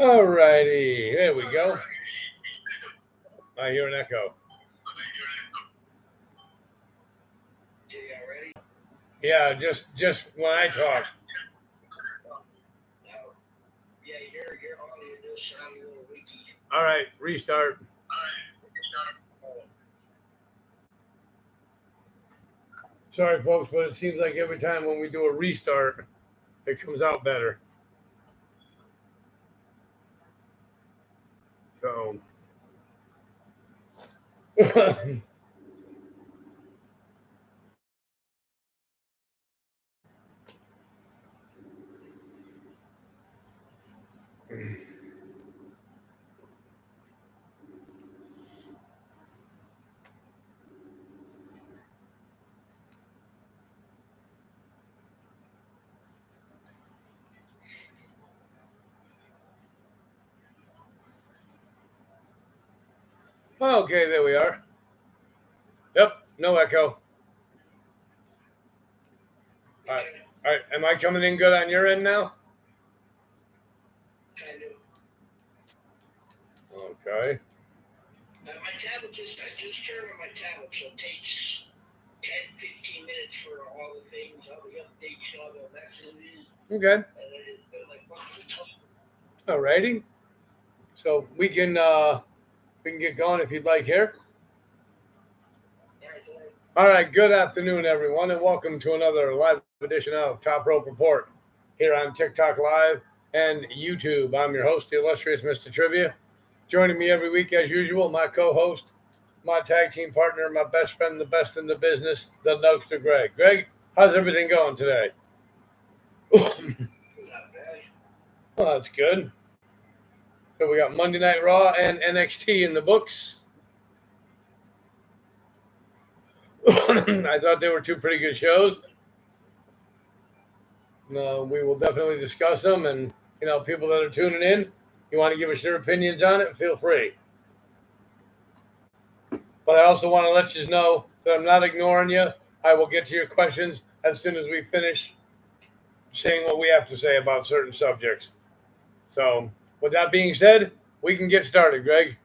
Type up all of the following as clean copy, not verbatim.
All righty, there we go. I hear an echo. Yeah, just when I talk. All right, restart. Sorry, folks, but it seems like every time when we do a restart, it comes out better. So, okay, there we are. Yep, no echo. All right. Am I coming in good on your end now? Okay. Okay. All righty. So we can get going if you'd like here. All right. Good afternoon, everyone, and welcome to another live edition of Top Rope Report here on TikTok Live and YouTube. I'm your host, the illustrious Mr. Trivia. Joining me every week, as usual, my co-host, my tag team partner, my best friend, the best in the business, the Nugster Greg. Greg, how's everything going today? Well, that's good. So we got Monday Night Raw and NXT in the books. I thought they were two pretty good shows. We will definitely discuss them, and people that are tuning in, you want to give us your opinions on it, feel free. But I also want to let you know that I'm not ignoring you. I will get to your questions as soon as we finish saying what we have to say about certain subjects. So, with that being said, we can get started, Greg.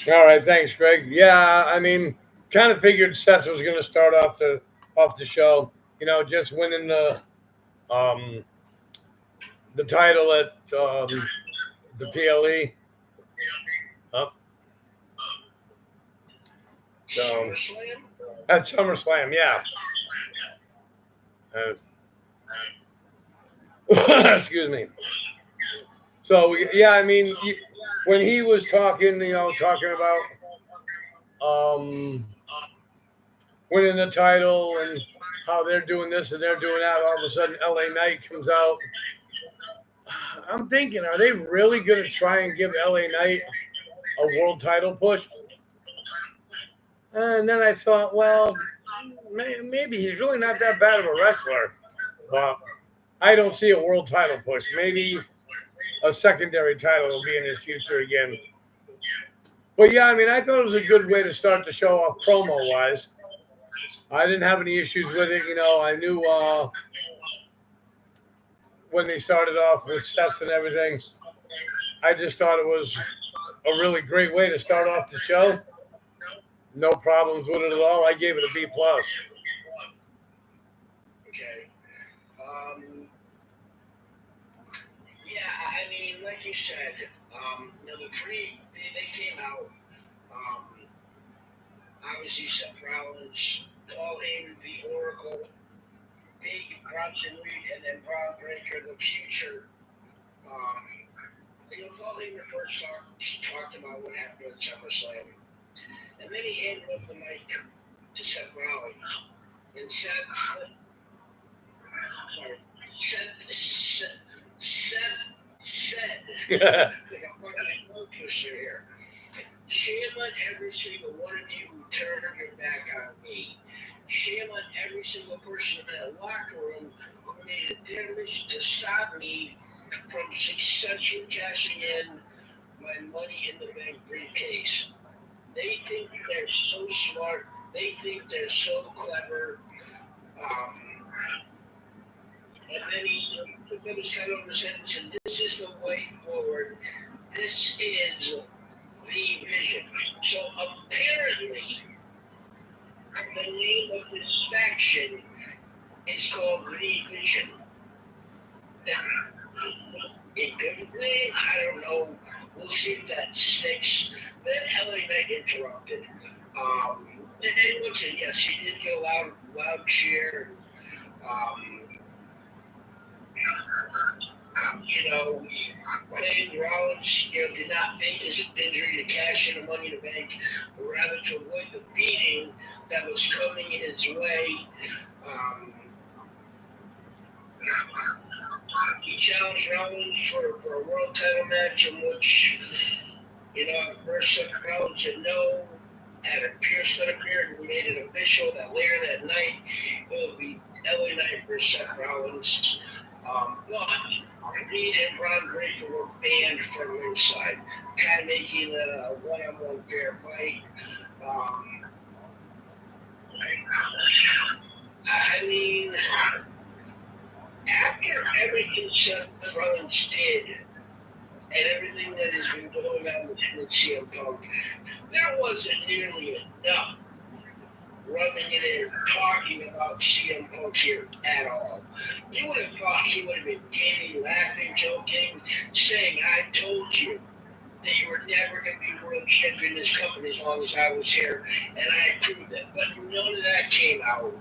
All right, thanks, Greg. Yeah, I mean, kind of figured Seth was going to start off the show. Just winning the title at the PLE. Oh, so at SummerSlam, yeah. Excuse me. So yeah, I mean, when he was talking, talking about winning the title and how they're doing this and they're doing that, all of a sudden LA Knight comes out. I'm thinking, are they really going to try and give LA Knight a world title push? And then I thought, well, maybe he's really not that bad of a wrestler, but I don't see a world title push. Maybe a secondary title will be in his future again. But yeah, I mean, I thought it was a good way to start the show off promo-wise. I didn't have any issues with it. I knew when they started off with Seth and everything, I just thought it was a really great way to start off the show. No problems with it at all. I gave it a B+. big Bronson Reed and then Braun Breaker, the future. Paul Heyman first talked about what happened at SummerSlam. And then he handed up the mic to Seth Rollins. And Seth said, like a fucking tongue twister here. Shame on every single one of you who turned your back on me. Shame on every single person in that locker room who made a damage to stop me from successfully cashing in my Money in the Bank briefcase. They think they're so smart. They think they're so clever. And then he put his head over his head and said, "This is the way forward. This is the vision." So apparently, the name of this faction is called The Vision. It could be, I don't know. We'll see if that sticks. Then LA Knight interrupted. And once again, yes, he did get a loud cheer. Claimed Rollins, did not fake his injury to cash in the Money in the Bank, but rather to avoid the beating that was coming his way. He challenged Rollins for a world title match in which, at first Rollins said no. Adam Pearce then appeared and made it official that later that night it would be LA Knight versus Seth Rollins. But Reed and Braun Breaker were banned from ringside, kind of making it a one-on-one fair fight. I mean, after everything Seth Rollins did and everything that has been going on with CM Punk, there wasn't nearly enough running in and talking about CM Punk here at all. You would have thought he would have been gaming, laughing, joking, saying, "I told you that you were never going to be world champion in this company as long as I was here, and I proved it." But none of that came out.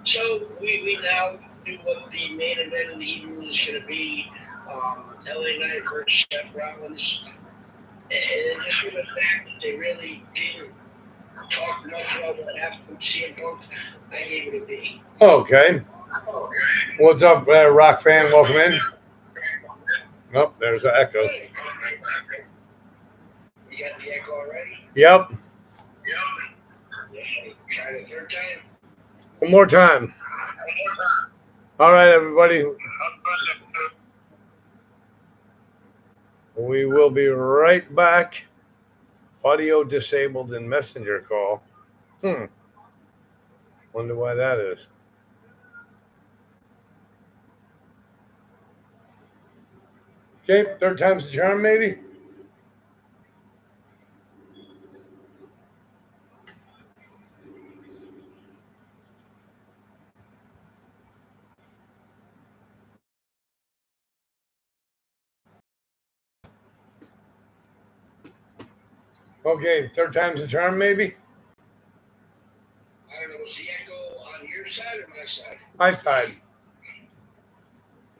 So we now do what the main event of the evening is going to be. LA Knight versus Seth Rollins. And just for the fact that they really didn't talk much about what happened from CM Punk, I gave it a B. Okay. What's up, Rock fan? Welcome in. Oh, there's an echo. You got the echo already? Yep. Yeah, try it a third time. One more time. All right, everybody. We will be right back. Audio disabled in messenger call. Wonder why that is. Okay, third time's the charm, maybe? Okay, third time's the charm, maybe? I don't know, was the echo on your side or my side? My side.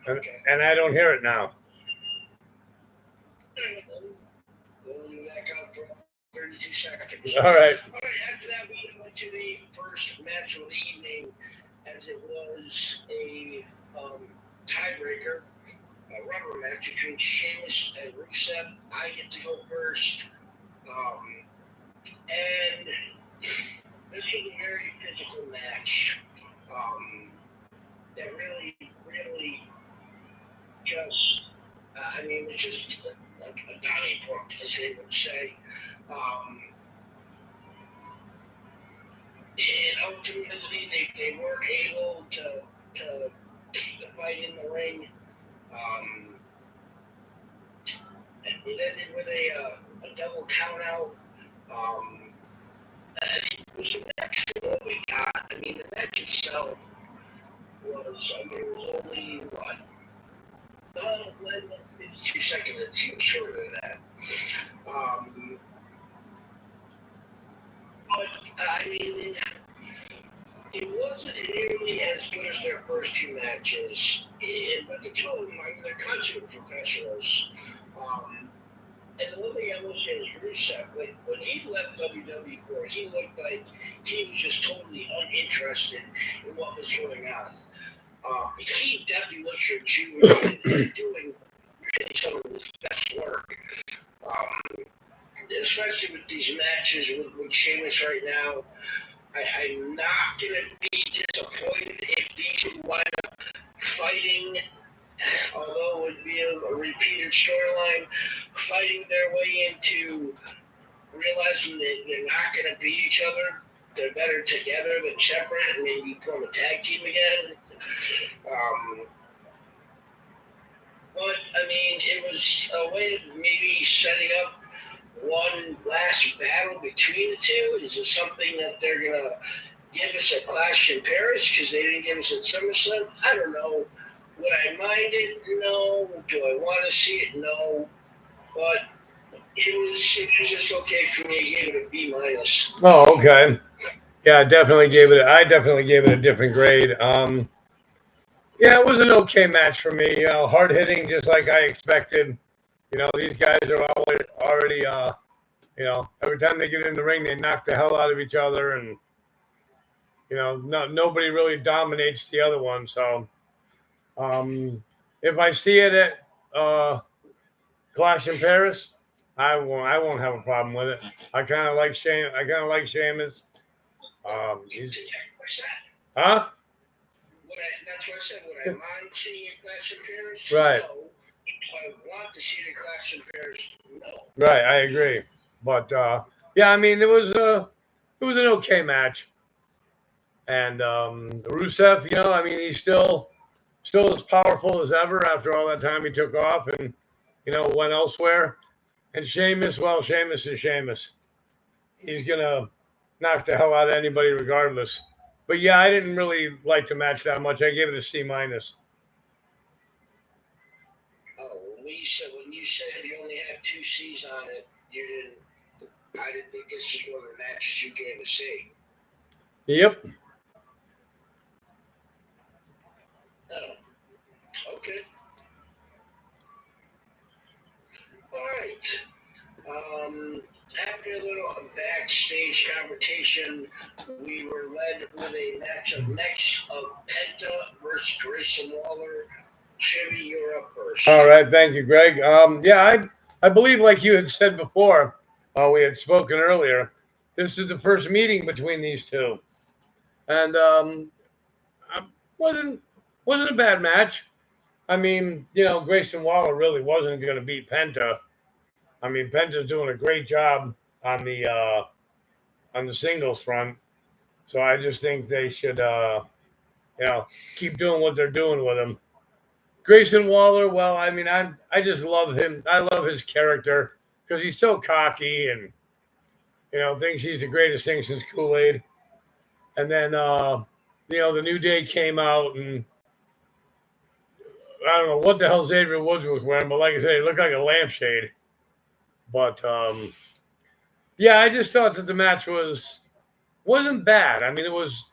Okay. And I don't hear it now. We'll back out for 32 seconds. All right. After that, we went to the first match of the evening, as it was a tiebreaker, a rubber match between Sheamus and Rusev. I get to go first. And this was a very physical match that really just, it's just like a Donnybrook, as they would say. And ultimately, they were able to keep the fight in the ring. And it ended with a double count out. It was a match for what we got. The match itself was, it was only, 52 seconds, it seems shorter than that. But, it wasn't nearly as good as their first two matches, but the two of them, I mean, they're consummate professionals. And the one thing I will say is Rusev, when he left WWE for it, he looked like he was just totally uninterested in what was going on. He definitely looks rejuvenated and doing really some of his best work. Especially with these matches with Sheamus right now, I'm not going to be disappointed if these two wind up fighting, although it would be a repeated storyline, fighting their way into realizing that they're not going to beat each other. They're better together than separate, and maybe form a tag team again. But, I mean, it was a way of maybe setting up one last battle between the two. Is it something that they're going to give us at Clash in Paris because they didn't give us at SummerSlam? I don't know. Would I mind it? No. Do I want to see it? No. But it was just okay for me. I gave it a B minus. Oh, okay. Yeah, I definitely gave it a different grade. Yeah, it was an okay match for me. Hard hitting, just like I expected. These guys are already. Every time they get in the ring, they knock the hell out of each other, and nobody really dominates the other one. So, if I see it at Clash in Paris, I won't have a problem with it. I kind of like Sheamus. Huh? That's what I said. Would I mind seeing a Clash in Paris? Right. No. I want to see the Clash in Paris. No. Right, I agree. But yeah, I mean, it was an okay match. And Rusev, I mean, he's still as powerful as ever after all that time he took off and went elsewhere. And Sheamus, well, Sheamus is Sheamus. He's gonna knock the hell out of anybody regardless. But yeah, I didn't really like the match that much. I gave it a C minus. Oh, when you said you only had 2 C's on it, I didn't think this was one of the matches you gave a C. Yep. Oh, okay. All right. After a little backstage conversation, we were led with a matchup next of Penta versus Grayson Waller. Chevy, you're up first. All right, thank you, Greg. Yeah, I believe, like you had said before, we had spoken earlier, this is the first meeting between these two, and wasn't a bad match. I mean, Grayson Waller really wasn't going to beat Penta. I mean, Penta's doing a great job on the singles front, so I just think they should keep doing what they're doing with him. Grayson Waller, well, I mean, I just love him. I love his character because he's so cocky and thinks he's the greatest thing since Kool-Aid. And then the New Day came out, and I don't know what the hell Xavier Woods was wearing, but like I said, he looked like a lampshade. But yeah, I just thought that the match wasn't bad. I mean, it was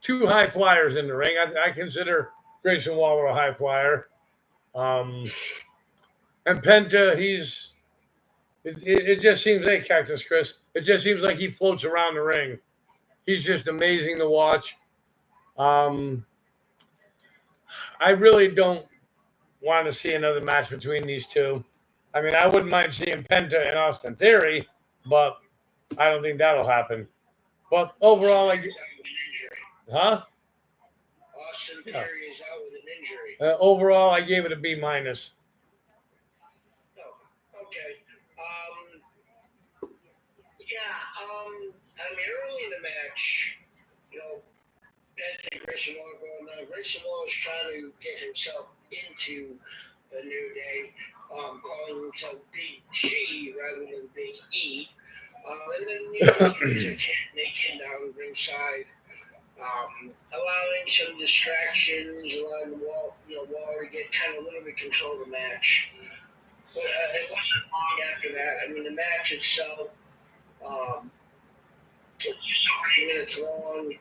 2 high flyers in the ring. I consider Grayson Waller a high flyer. And Penta, it just seems, hey, Cactus Chris, it just seems like he floats around the ring. He's just amazing to watch. I really don't want to see another match between these two. I mean, I wouldn't mind seeing Penta and Austin Theory, but I don't think that'll happen. But overall, huh? Austin Theory is out with an injury. Overall, I gave it a B minus. Oh, okay. I mean, early in the match, Penta and Grayson Waller going on. Grayson Waller was trying to get himself into the New Day, calling himself Big G rather than Big E. And then they came down ringside, allowing some distractions, allowing Waller to get kind of a little bit control of the match. But it wasn't long after that. I mean, the match itself, just 3 minutes long.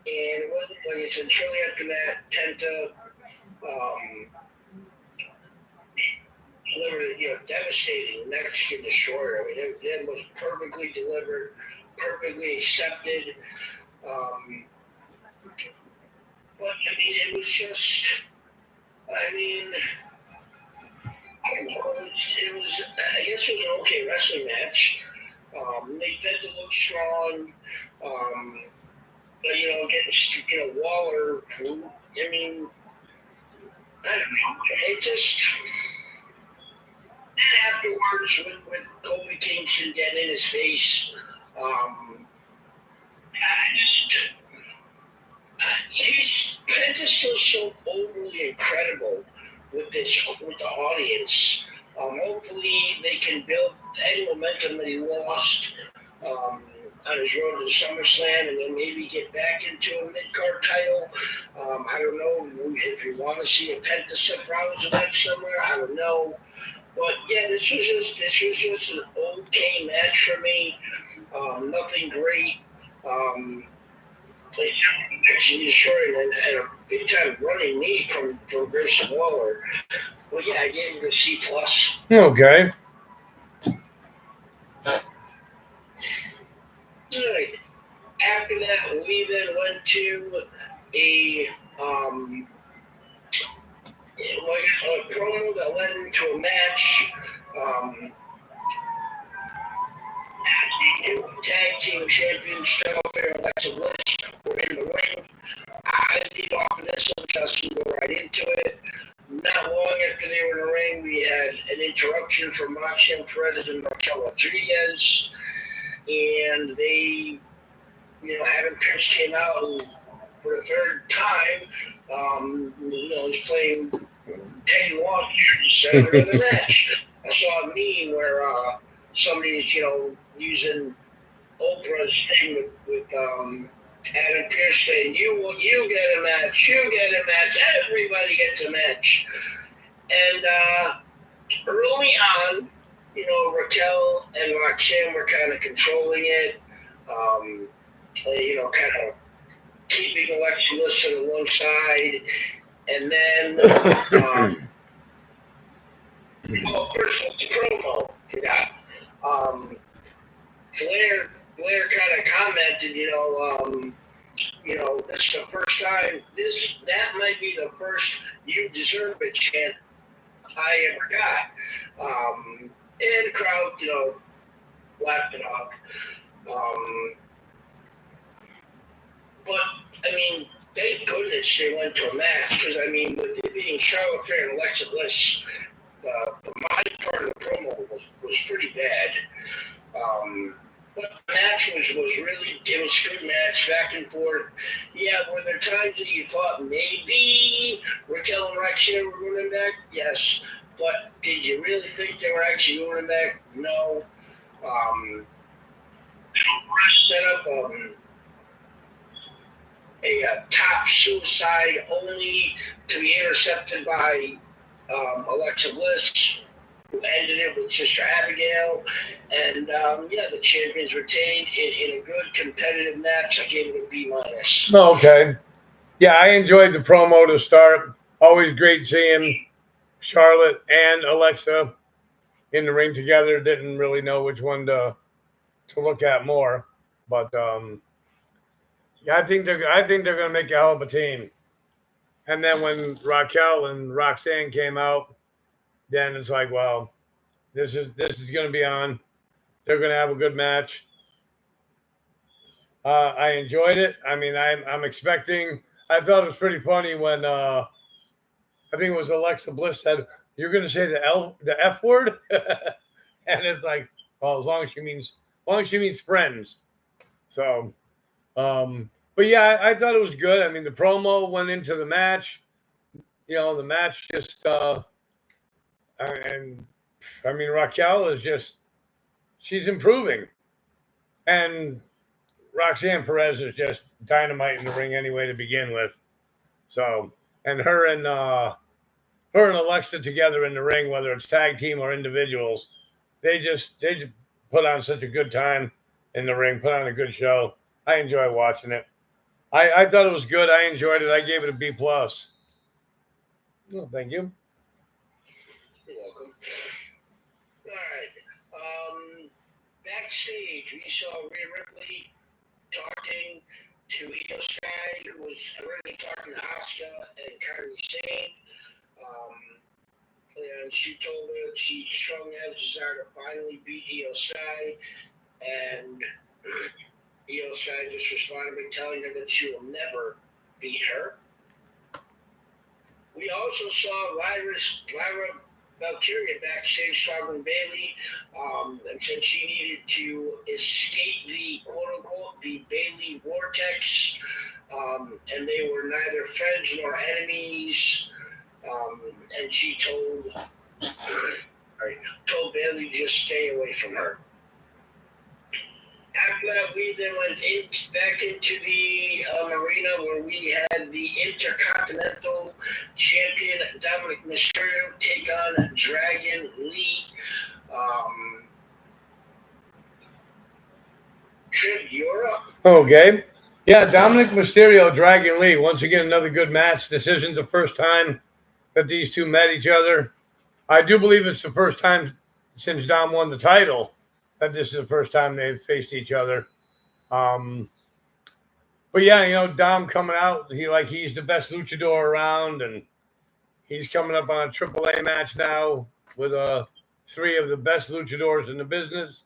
And it wasn't like it's shortly after that, Penta delivered, devastating Mexican destroyer. I mean, it was perfectly delivered, perfectly accepted. But I mean, it was just, I mean, I don't know. It was, I guess it was an okay wrestling match. They did to look strong. But, getting, Waller, I mean, I don't know. It just, and afterwards, with Kobe Kingston getting in his face, I just, Penta's still so overly incredible with the audience. Hopefully, they can build any momentum that he lost on his road to SummerSlam, and then maybe get back into a mid-card title. I don't know if you want to see a Penta Rollins event somewhere. I don't know, but yeah, this was just an okay match for me. Nothing great. Actually short and a big time running knee from Grayson Waller. Well, yeah, I gave him a C plus. Okay. All right. After that, we then went to a promo that led into a match. Tag team champions Charlotte Flair and Alexa Bliss were in the ring. I lead off of this, so just go right into it. Not long after they were in the ring, we had an interruption from Roxanne Perez and Raquel Rodriguez, and they, Adam Pearce came out and for the third time, he's playing Teddy Long here instead of another match. I saw a meme where somebody's, using Oprah's thing with Adam Pearce saying, you get a match, everybody gets a match. And early on, Raquel and Roxanne were kind of controlling it, kind of keeping Alexa Bliss to the one side. And then, first was the promo. Flair kind of commented, this is the first time, that might be the first "you deserve it" chant I ever got. And the crowd, laughed it off. But, I mean, thank goodness they went to a match, because, I mean, with it being Charlotte Flair and Alexa Bliss, the my part of the promo was pretty bad. But the match was really, it was a good match, back and forth. Yeah, were there times that you thought maybe Raquel and Roxanne were running back? Yes. But did you really think they were actually running back? No. Set up a top suicide only to be intercepted by Alexa Bliss, who ended it with Sister Abigail. And, the champions retained in a good competitive match. I gave it a B-. Oh, okay. Yeah, I enjoyed the promo to start. Always great seeing Charlotte and Alexa in the ring together. Didn't really know which one to look at more. But, I think they're going to make a hell of a team. And then when Raquel and Roxanne came out, then it's like, well, this is going to be on. They're going to have a good match. I enjoyed it. I mean, I'm expecting. I thought it was pretty funny when I think it was Alexa Bliss said, "You're going to say the F word," and it's like, well, as long as she means friends. So, but yeah, I thought it was good. I mean, the promo went into the match. The match just, and I mean, Raquel is just, she's improving. And Roxanne Perez is just dynamite in the ring anyway to begin with. So, and her and Alexa together in the ring, whether it's tag team or individuals, they just put on such a good time. in the ring. Put on a good show. I enjoy watching it. I thought it was good. I enjoyed it. I gave it a B+. Oh, thank you. You're welcome. All right. Backstage, we saw Rhea Ripley talking to Io Sky, who was already talking to Asuka and Kairi Sane. And she told her that she strongly has a desire to finally beat Io Sky. And Io Sky just responded by telling her that she will never beat her. We also saw Lyra Valkyria backstage talking to Bayley, and said she needed to escape the quote-unquote the Bayley vortex, and they were neither friends nor enemies, and she told Bayley to just stay away from her. After that, we then went back into the arena where we had the Intercontinental Champion Dominic Mysterio take on Dragon Lee. Trip, you're up. Okay. Yeah, Dominic Mysterio, Dragon Lee. Once again, another good match. This isn't the first time that these two met each other. I do believe it's the first time since Dom won the title that this is the first time they've faced each other. But yeah, Dom coming out, he's the best luchador around, and he's coming up on a AAA match now with 3 of the best luchadors in the business.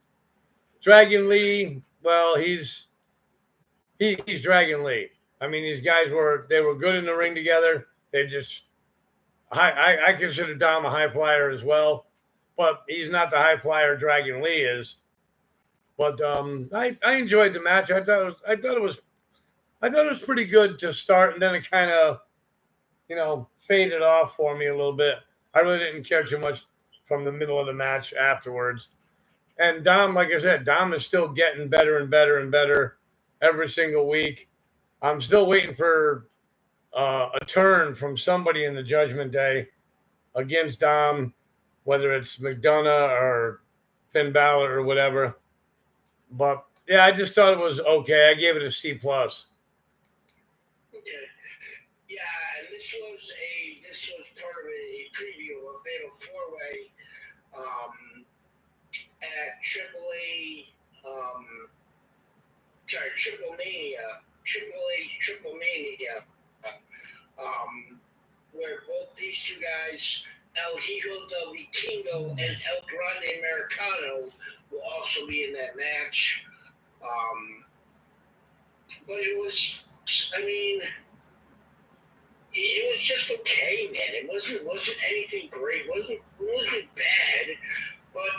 Dragon Lee, well, he's Dragon Lee. I mean, these guys were good in the ring together. They just I consider Dom a high flyer as well, but he's not the high flyer Dragon Lee is. But I enjoyed the match. I thought it was pretty good to start, and then it kind of faded off for me a little bit. I really didn't care too much from the middle of the match afterwards. And Dom, like I said, Dom is still getting better and better and better every single week. I'm still waiting for a turn from somebody in the Judgment Day against Dom, whether it's McDonough or Finn Balor or whatever. But yeah, I just thought it was okay. I gave it a C+. Okay. Yeah, and this was part of a preview of Fatal 4-Way at Triple Mania, where both these two guys, El Hijo del Vikingo and El Grande Americano, will also be in that match. But it was just okay, man. It wasn't anything great. It wasn't bad, but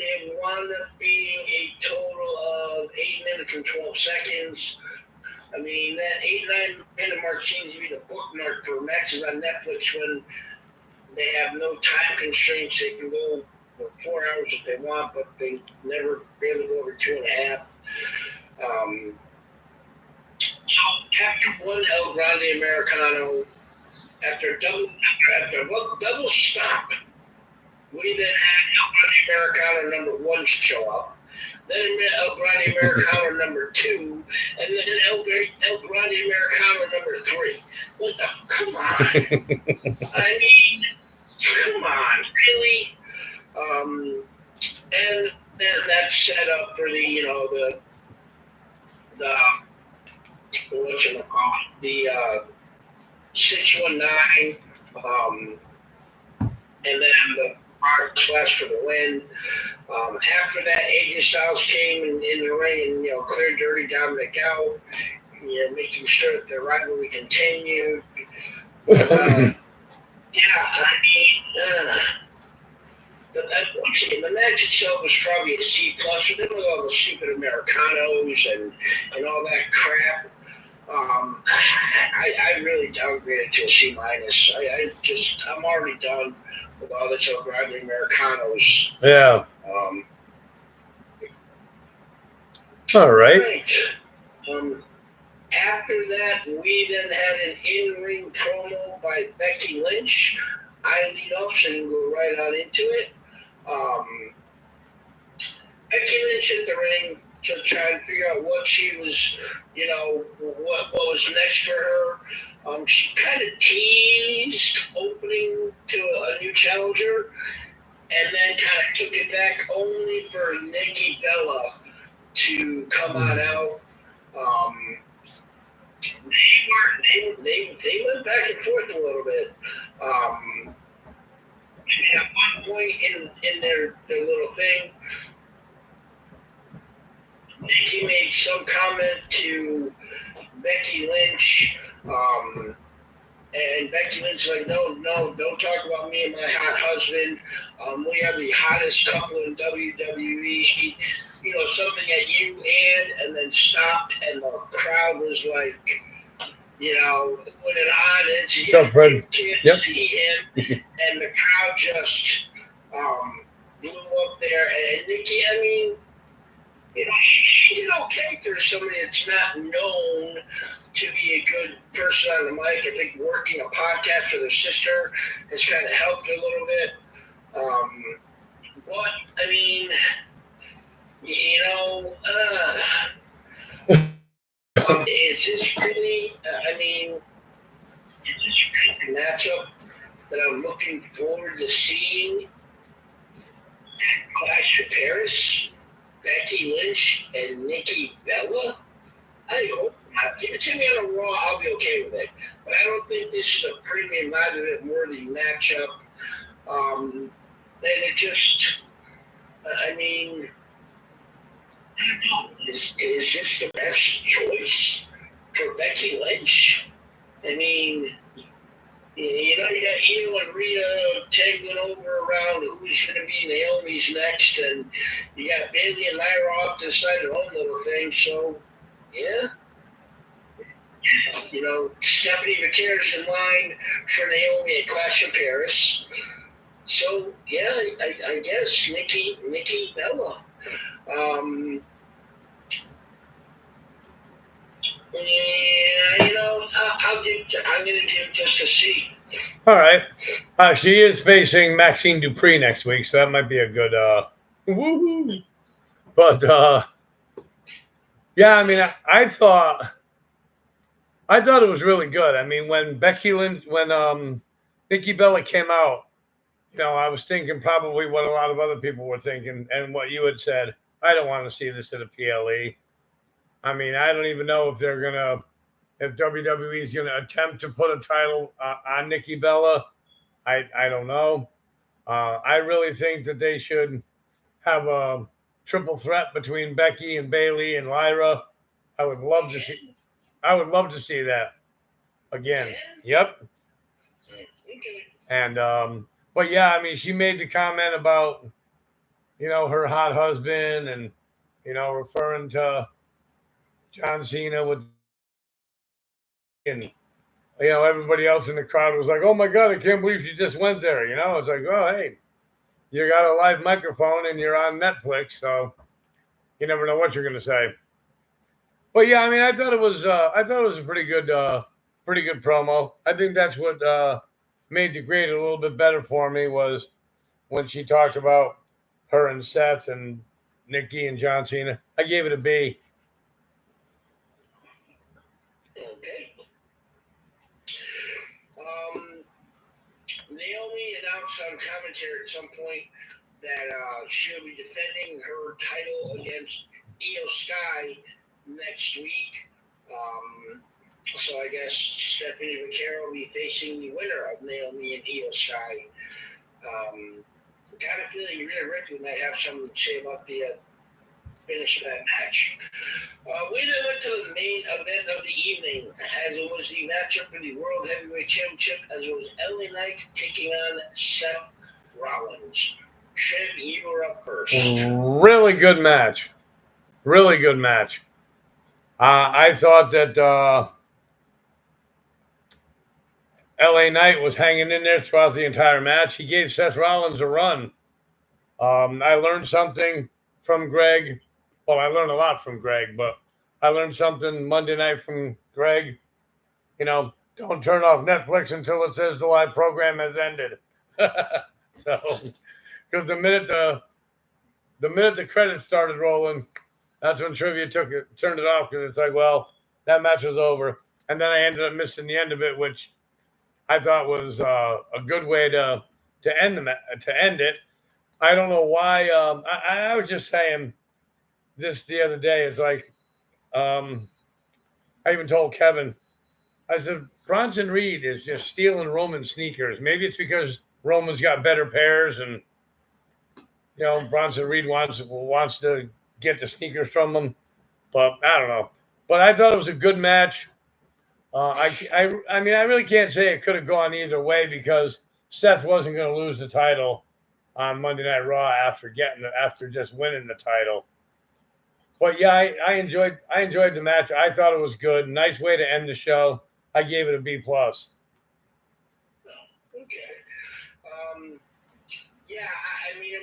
it wound up being a total of 8 minutes and 12 seconds. I mean, that 8-9 minute mark seems to be the bookmark for matches on Netflix when they have no time constraints. They can go for 4 hours if they want, but they never really go over 2.5. After one El Grande Americano, after a double stop, we then had El Grande Americano number 1 show up. Then El Grande Americano number 2, and then El Grande Americano number 3. What the? Come on! I mean, come on, really? And then that's set up for the 619, and then the Slash for the win. After that, AJ Styles came in the ring and cleared Dirty Dominic out, making sure that their rivalry continued. But once again, the match itself was probably a C+. For them with all the stupid Americanos and all that crap. I really downgraded to a C-. I'm already done with all the El Grande Americanos. Yeah. All right. After that, we then had an in-ring promo by Becky Lynch. I lead off, so you can go right on into it. Becky Lynch hit the ring to try and figure out what she was, what was next for her. She kind of teased opening to a new challenger, and then kind of took it back only for Nikki Bella to come on out. They went back and forth a little bit. At one point in their little thing, Nikki made some comment to Becky Lynch, and Becky Lynch was like, no, don't talk about me and my hot husband. We are the hottest couple in WWE. Something at you and then stopped, and the crowd was like, when it on it, you can't see him, and the crowd just blew up there. And Nikki, I mean, she did okay for somebody that's not known to be a good person on the mic. I think working a podcast with her sister has kind of helped a little bit. But, I mean, it's just really, it's just a matchup that I'm looking forward to seeing at Clash of Paris. Becky Lynch and Nikki Bella. I hope not. Give it to me on a Raw, I'll be okay with it. But I don't think this is a premium live event worthy matchup. And it just, I don't know. Is this the best choice for Becky Lynch? You got Io and Rhea tangling over around who's going to be Naomi's next, and you got Bayley and Lyra off to the side of their own little thing. So, yeah. Stephanie McCare's in line for Naomi at Clash of Paris. So, yeah, I guess Nikki Bella. I'm going to give just a C. All right. She is facing Maxine Dupree next week, so that might be a good woohoo. But yeah, I thought it was really good. When when Nikki Bella came out, I was thinking probably what a lot of other people were thinking and what you had said. I don't want to see this at a PLE. I don't even know if if WWE is going to attempt to put a title on Nikki Bella. I don't know. I really think that they should have a triple threat between Becky and Bayley and Lyra. I would love to see that again. Yep. And but yeah, she made the comment about her hot husband and referring to John Cena with, and everybody else in the crowd was like, "Oh my God, I can't believe she just went there." It's like, oh hey, you got a live microphone and you're on Netflix, so you never know what you're going to say. But yeah, I thought it was a pretty good promo. I think that's what made the grade a little bit better for me was when she talked about her and Seth and Nikki and John Cena. I gave it a B. Okay. Naomi announced on commentary at some point that she'll be defending her title against Io Sky next week. So I guess Stephanie McCare will be facing the winner of Naomi and Io Sky. Got a feeling Rhea Ripley might have something to say about the finish of that match. We then went to the main event of the evening, as it was the matchup for the World Heavyweight Championship, as it was LA Knight taking on Seth Rollins. Trev, you were up first. Really good match. Really good match. I thought that LA Knight was hanging in there throughout the entire match. He gave Seth Rollins a run. I learned something from Greg. Well, I learned a lot from Greg, but I learned something Monday night from Greg. Don't turn off Netflix until it says the live program has ended. So, because the minute the minute the credits started rolling, that's when Trivia turned it off because it's like, well, that match was over. And then I ended up missing the end of it, which I thought was a good way to end it. I don't know why. I was just saying this the other day. It's like I even told Kevin. I said Bronson Reed is just stealing Roman sneakers. Maybe it's because Roman's got better pairs, and Bronson Reed wants to get the sneakers from him. But I don't know. But I thought it was a good match. I mean, I really can't say it could have gone either way because Seth wasn't going to lose the title on Monday Night Raw after just winning the title. But yeah, I enjoyed the match. I thought it was good. Nice way to end the show. I gave it a B+. Okay. Yeah, I mean,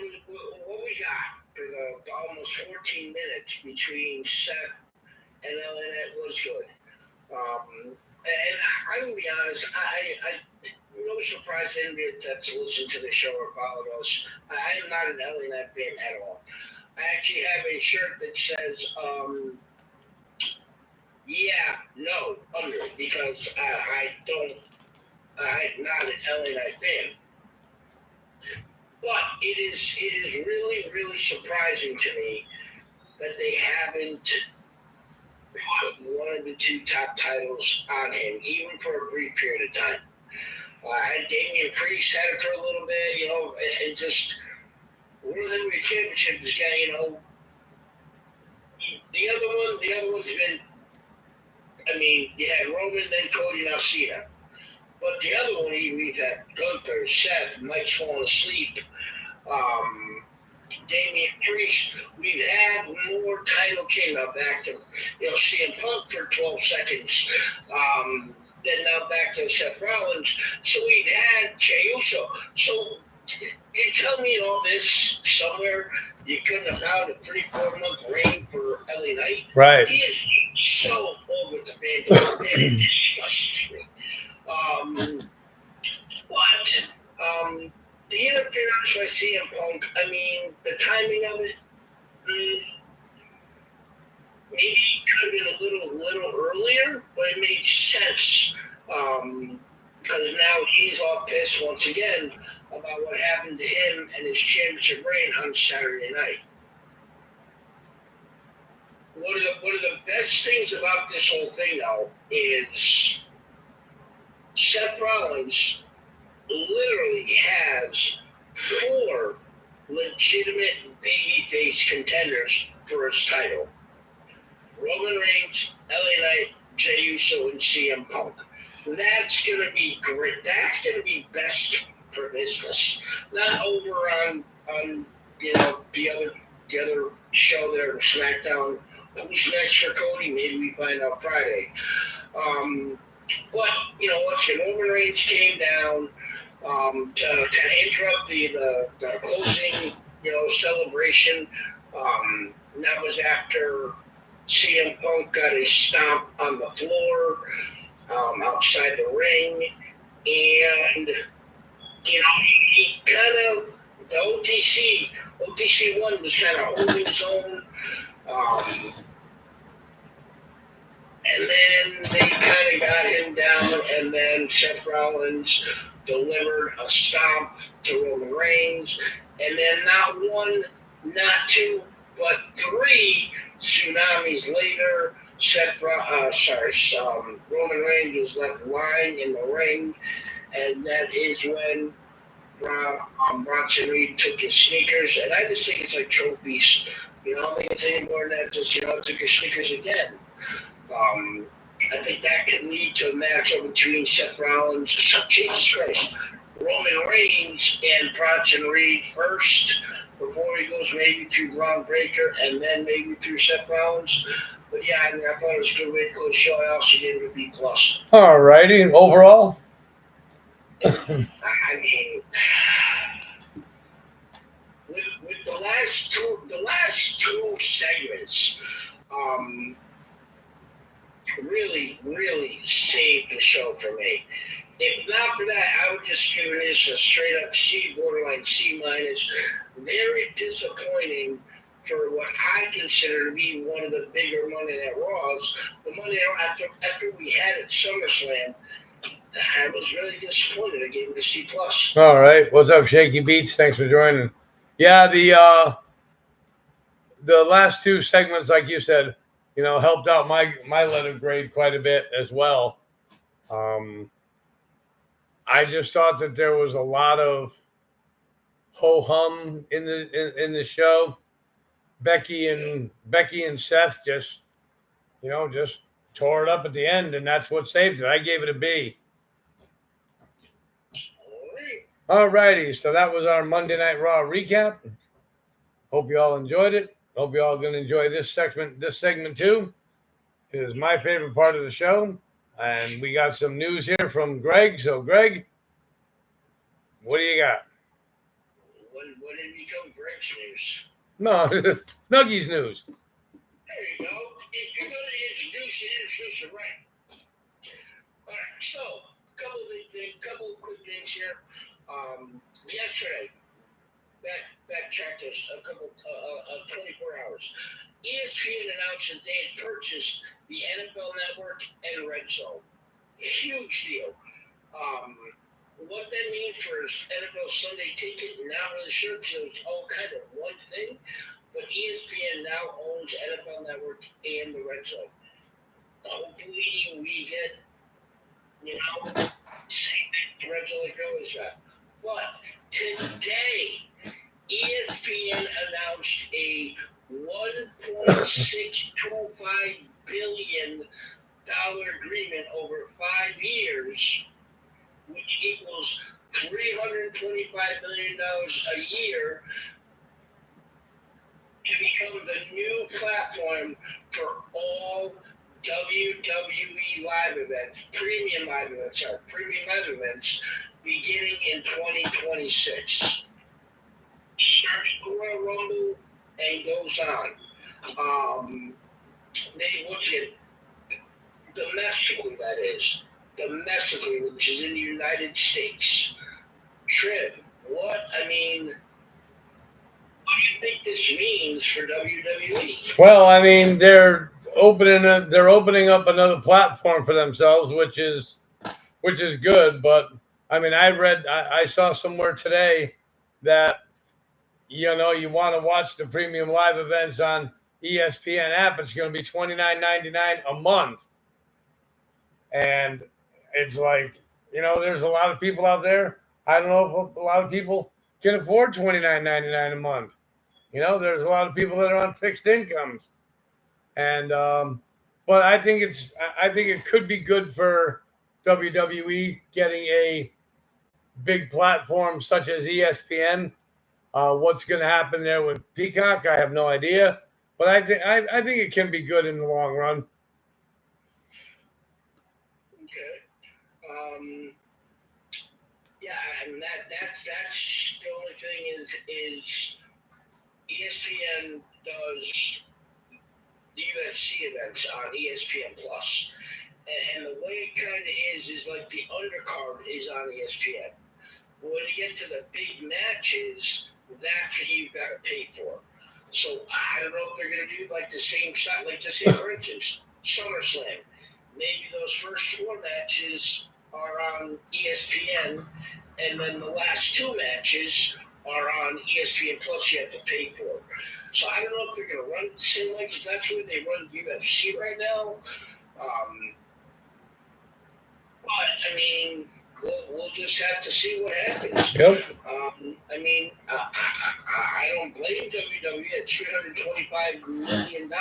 what we got for the almost 14 minutes between Seth and LNet was good. And I'm going to be honest, I no surprise to anybody that's listened to the show or followed us. I am not an LNet fan at all. I actually have a shirt that says, yeah, no, under, because I'm not an LNet fan. But it is really, really surprising to me that they haven't put one of the two top titles on him, even for a brief period of time. Damian Priest had it for a little bit, and just World Heavyweight Championship is getting, the other one has been, I mean, you had Roman, then Cody, now Cena. But the other one, we've had Gunther, Seth, Mike's falling asleep, Damian Priest. We've had more title change now back to, CM Punk for 12 seconds. Then now back to Seth Rollins. So we've had Jey Uso. So you tell me in all this somewhere you couldn't have found a 3-4 month reign for LA Knight. Right. He is so over the band. It disgusts me. But the interference by CM Punk, I mean, the timing of it, maybe it could have been a little earlier, but it made sense. Because now he's all pissed once again about what happened to him and his championship reign on Saturday night. One of the best things about this whole thing, though, is Seth Rollins literally has 4 legitimate babyface contenders for his title. Roman Reigns, LA Knight, Jey Uso, and CM Punk. That's going to be great. That's going to be best for business. Not over on the other show there, SmackDown. Who's next for Cody? Maybe we find out Friday. But, once again, Roman Reigns came down to kind of interrupt the closing, celebration. That was after CM Punk got a stomp on the floor outside the ring. And, he kind of, the OTC 1 was kind of holding his own. And then they kind of got him down, and then Seth Rollins delivered a stomp to Roman Reigns, and then not 1, not 2, but 3 tsunamis later, Roman Reigns was left lying in the ring, and that is when Bronson Reed took his sneakers, and I just think it's like trophies. I don't think it's any more than that. Just took his sneakers again. I think that could lead to a matchup between Seth Rollins, Jesus Christ, Roman Reigns, and Bronson Reed first, before he goes maybe through Braun Breaker and then maybe through Seth Rollins. But yeah, I thought it was a good way to close the show. I also gave it a B+. All righty. Overall? I mean, with the last two segments, really, really saved the show for me. If not for that, I would just give this a straight up C, borderline C-. Very disappointing for what I consider to be one of the bigger Monday Night Raws. The Monday Night after we had at SummerSlam, I was really disappointed. I gave it a C+. All right. What's up, Shaky Beats? Thanks for joining. Yeah, the last two segments, like you said, helped out my letter grade quite a bit as well. I just thought that there was a lot of ho hum in the show. Becky and Seth just tore it up at the end, and that's what saved it. I gave it a B. All righty, so that was our Monday Night Raw recap. Hope you all enjoyed it. Hope you all going to enjoy this segment too. It is my favorite part of the show, and we got some news here from Greg. So, Greg, what do you got? What did become Greg's news? No, Snuggies news. There you go. You're going to introduce it right. All right, so a couple of quick things here. Yesterday, backtracked us a couple 24 hours. ESPN announced that they had purchased the NFL Network and Red Zone. Huge deal. What that means for NFL Sunday Ticket, not really sure because it was all kind of one thing. But ESPN now owns NFL Network and the Red Zone. Hopefully we get, the Red Zone like we always got. But today, ESPN announced a $1.625 billion agreement over 5 years, which equals $325 million a year, to become the new platform for all WWE live events, premium live events, beginning in 2026. Starts the Royal Rumble and goes on. They look at domestically, which is in the United States. Trib, what do you think this means for WWE? Well, I mean, they're opening up another platform for themselves, which is good. But I mean, I saw somewhere today that you want to watch the premium live events on ESPN app. It's going to be $29.99 a month, and it's like there's a lot of people out there. I don't know if a lot of people can afford $29.99 a month. There's a lot of people that are on fixed incomes, and but I think it could be good for WWE getting a big platform such as ESPN. What's going to happen there with Peacock, I have no idea, but I think it can be good in the long run. Okay. Yeah, and that's the only thing is ESPN does the UFC events on ESPN Plus, and the way it kind of is like the undercard is on ESPN. But when you get to the big matches, that's what you've got to pay for. So I don't know if they're going to do like the same shot, like just say for instance, SummerSlam. Maybe those first 4 matches are on ESPN, and then the last 2 matches are on ESPN Plus. You have to pay for. So I don't know if they're going to run the same way, because that's where they run UFC right now. But I mean, we'll just have to see what happens. Yep. I don't blame WWE at $325 million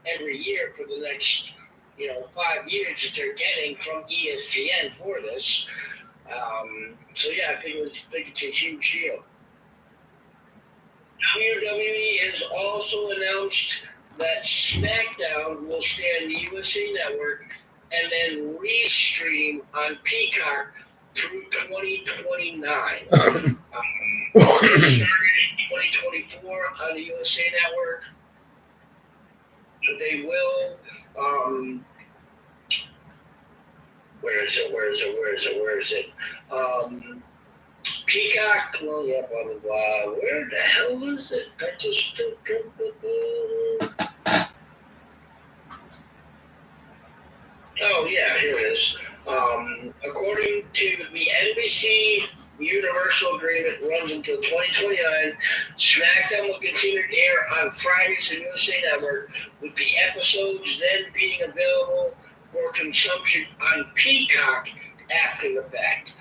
every year for the next 5 years that they're getting from ESPN for this. So yeah, I think it's a huge deal. WWE has also announced that SmackDown will stay on the USA Network and then restream on Peacock through 2029. Started in 2024 on the USA Network. They will. Where is it? Peacock, well, yeah, blah, blah, blah. Where the hell is it? I just... Oh, yeah, here it is. According to the NBC Universal Agreement, runs until 2029. SmackDown will continue to air on Fridays on USA Network, with the episodes then being available for consumption on Peacock after the fact.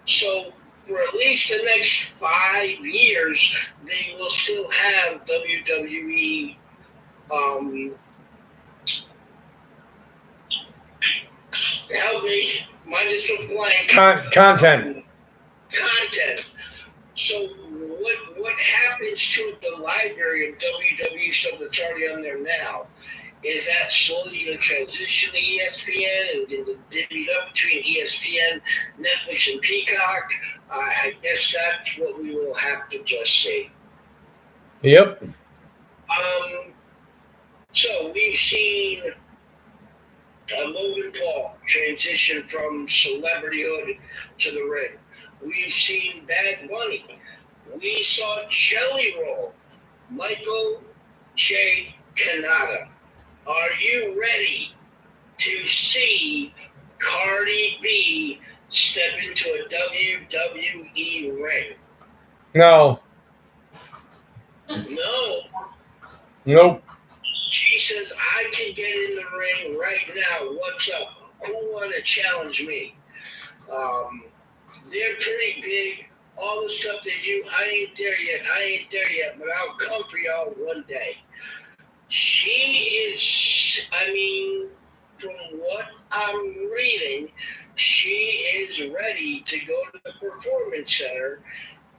So, for at least the next 5 years, they will still have WWE help me, mine is from blank. Content. Content. So what happens to the library of WWE stuff that's already on there now? Is that slowly going to transition to ESPN and going to divvy it up between ESPN, Netflix, and Peacock? I guess that's what we will have to just see. Yep. So we've seen Logan Paul transition from celebrityhood to the ring. We've seen Bad Bunny. We saw Jelly Roll, Michael J. Kanata. Are you ready to see Cardi B step into a WWE ring? No. No. Nope. She says, I can get in the ring right now. What's up? Who want to challenge me? They're pretty big. All the stuff they do, I ain't there yet, but I'll come for y'all one day. She is, from what I'm reading, she is ready to go to the Performance Center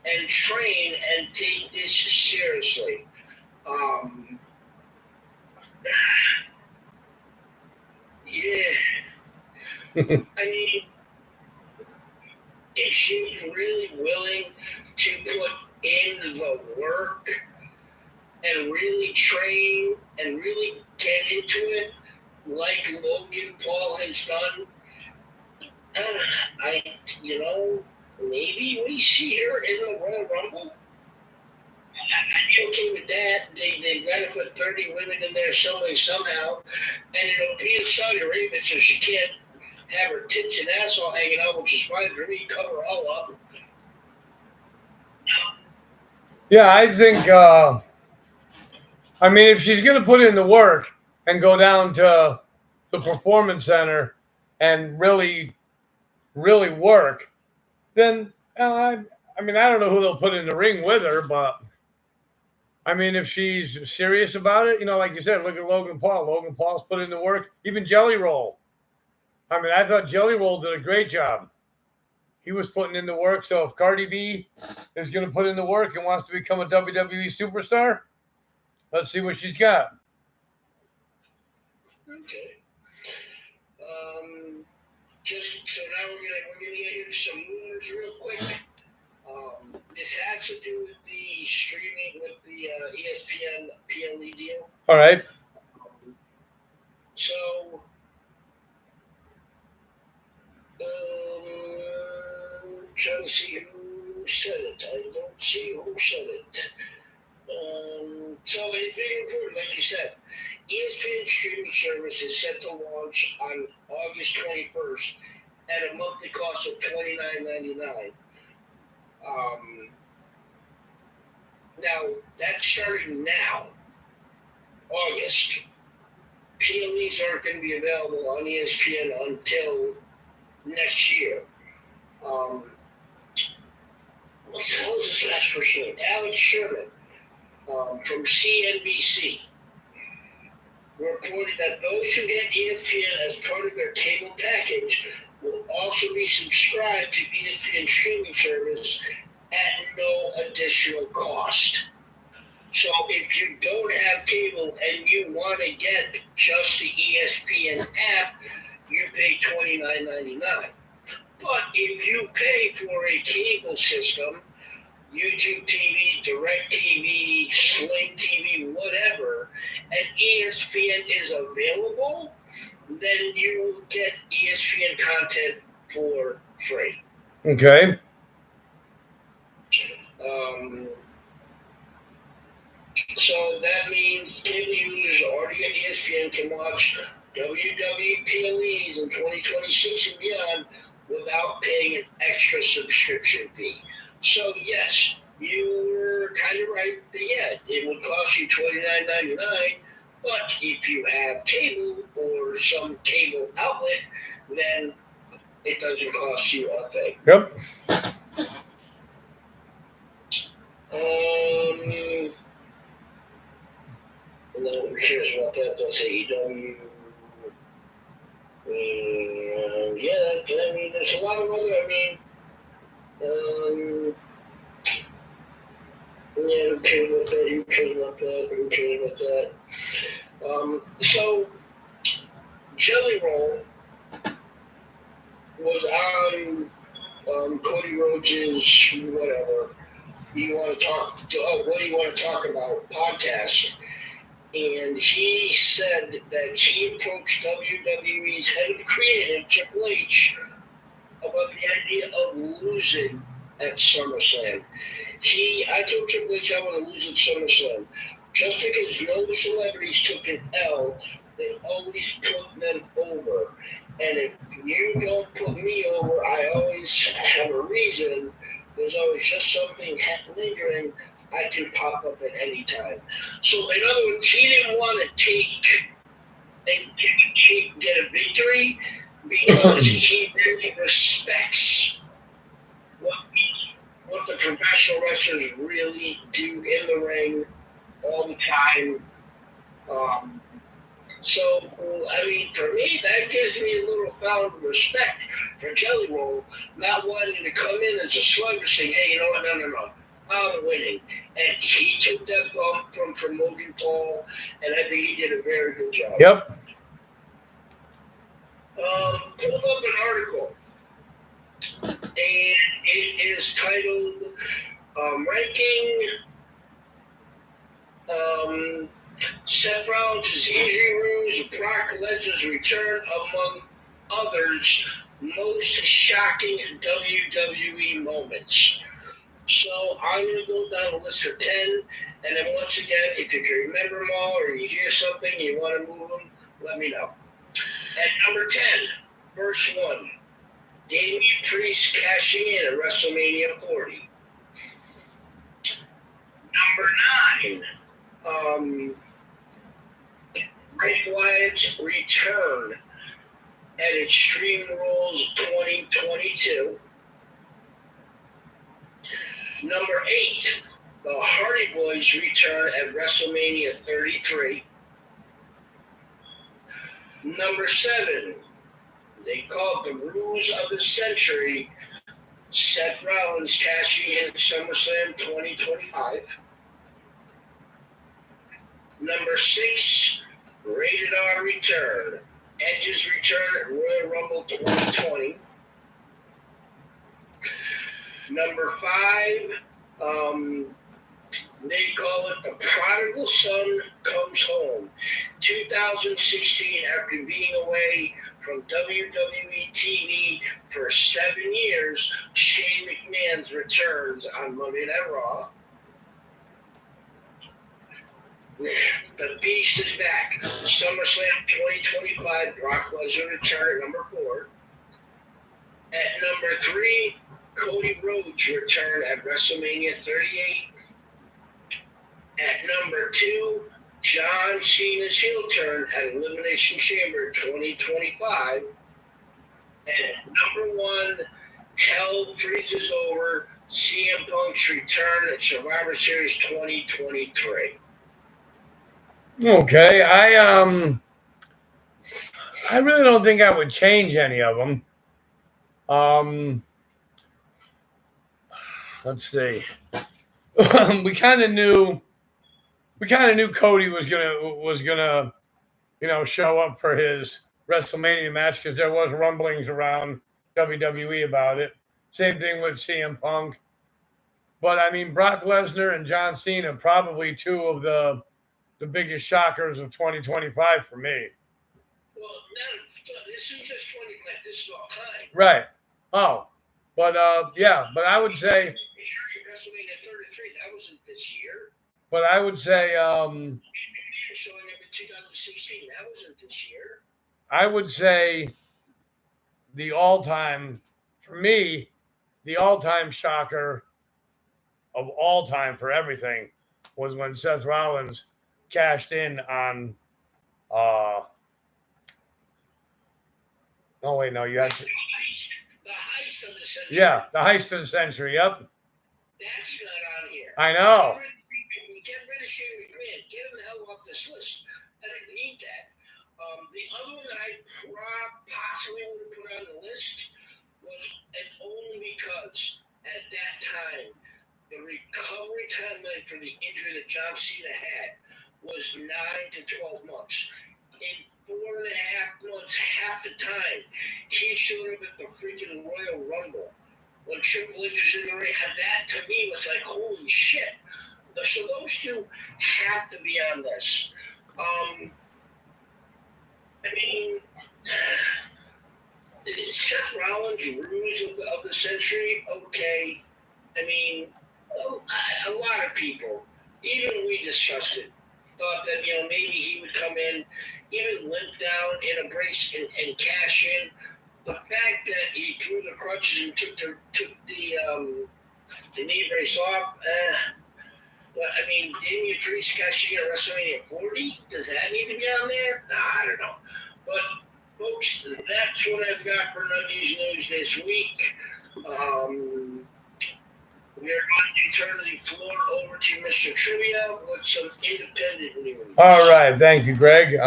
and train and take this seriously. Yeah. If she's really willing to put in the work and really train and really get into it like Logan Paul has done, maybe we see her in the Royal Rumble. I'm okay with that. They've got to put 30 women in there somehow. And it'll be in Saudi Arabia, so she can't have her tits and ass all hanging out, which is fine for me. Cover her all up. Yeah, I think, if she's going to put in the work and go down to the Performance Center and really, really work, then, I don't know who they'll put in the ring with her, but, if she's serious about it, like you said, look at Logan Paul. Logan Paul's put in the work. Even Jelly Roll. I thought Jelly Roll did a great job. He was putting in the work. So if Cardi B is going to put in the work and wants to become a WWE superstar, let's see what she's got. Okay. So now we're gonna get into some news real quick. This has to do with the streaming with the ESPN PLE deal. All right. So, trying to see who said it. I don't see who said it. So it's being reported, like you said, ESPN streaming service is set to launch on August 21st at a monthly cost of $29.99. Now, that's starting now, August. PLEs aren't going to be available on ESPN until next year. What the hell is this last person name? Alex Sherman from CNBC reported that those who get ESPN as part of their cable package will also be subscribed to ESPN streaming service at no additional cost. So if you don't have cable and you want to get just the ESPN app, you pay $29.99. But if you pay for a cable system, YouTube TV, DirecTV, Sling TV, whatever, and ESPN is available, then you will get ESPN content for free. Okay. So that means cable users already at ESPN can watch WWE PLEs in 2026 and beyond without paying an extra subscription fee. So yes, you were kind of right that it would cost you $29.99, but if you have cable or some cable outlet, then it doesn't cost you a thing. Yep. No one cares about that. That's AEW. I mean, there's a lot of other. Who cares about that? Who cares about that? Who cares about that? So, Jelly Roll was on Cody Rhodes' whatever you want to talk. What do you want to talk about? Podcast. And he said that he approached WWE's head of creative, Triple H, about the idea of losing at SummerSlam. I told Triple H I want to lose at SummerSlam. Just because no celebrities took an L, they always put them over. And if you don't put me over, I always have a reason. There's always just something lingering. I can pop up at any time. So, in other words, he didn't want to get a victory because he really respects what the professional wrestlers really do in the ring all the time. For me, that gives me a little found respect for Jelly Roll, not wanting to come in as a slugger saying, hey, you know what, no. I'm winning. And he took that bump from Logan Paul, and I think he did a very good job. Yep. Pulled up an article, and it is titled Ranking Seth Rollins' injury rumors and Brock Lesnar's return, among others, most shocking WWE moments. So I'm going to go down a list of 10, and then once again, if you can remember them all or you hear something and you want to move them, let me know. At number 10, verse 1, Damian Priest cashing in at WrestleMania 40. Number 9, Bray Wyatt's return at Extreme Rules 2022. Number 8, the Hardy Boys return at WrestleMania 33. Number 7, they call it the Rules of the Century, Seth Rollins cashing in at SummerSlam 2025. Number 6, Rated R return, Edge's return at Royal Rumble 2020. Number 5, they call it the Prodigal Son Comes Home. 2016, after being away from WWE TV for 7 years, Shane McMahon returns on Monday Night Raw. The Beast is back. SummerSlam 2025, Brock Lesnar return, number 4. At number 3, Cody Rhodes return at WrestleMania 38. At number 2, John Cena's heel turn at Elimination Chamber 2025. And number 1, Hell Freezes Over, CM Punk's return at Survivor Series 2023. Okay, I really don't think I would change any of them. Let's see. We kind of knew Cody was gonna, show up for his WrestleMania match because there was rumblings around WWE about it. Same thing with CM Punk. But I mean, Brock Lesnar and John Cena probably two of the biggest shockers of 2025 for me. Well, this is just 25. This is all time. Right. Oh, but but I would say WrestleMania 33, that wasn't this year. But I would say Showing up in 2016, that wasn't this year. I would say the all-time, for me, the all-time shocker of all time for everything was when Seth Rollins cashed in on oh wait, no, you had to, the heist of the century. yeah, the heist of the century, yep. That's not on here. I know. Get rid of Shane McMahon. Get him the hell off this list. I didn't need that. The other one that I possibly would have put on the list was, and only because at that time, the recovery timeline for the injury that John Cena had was 9 to 12 months. In 4.5 months, half the time, he showed up at the freaking Royal Rumble. When Triple H was in the ring, that to me was like, holy shit. So those two have to be on this. I mean, Seth Rollins, Ruse of the century, okay. I mean, a lot of people, even we discussed it, thought that, maybe he would come in, even limp down in a brace and cash in. The fact that he threw the crutches and took the knee brace off, but I mean, didn't you treat Scotty at WrestleMania 40? Does that need to be on there? Nah, I don't know. But folks, that's what I've got for Nundy's News this week. We are going to turn the floor over to Mr. Trivia with some independent news. All right, thank you, Greg.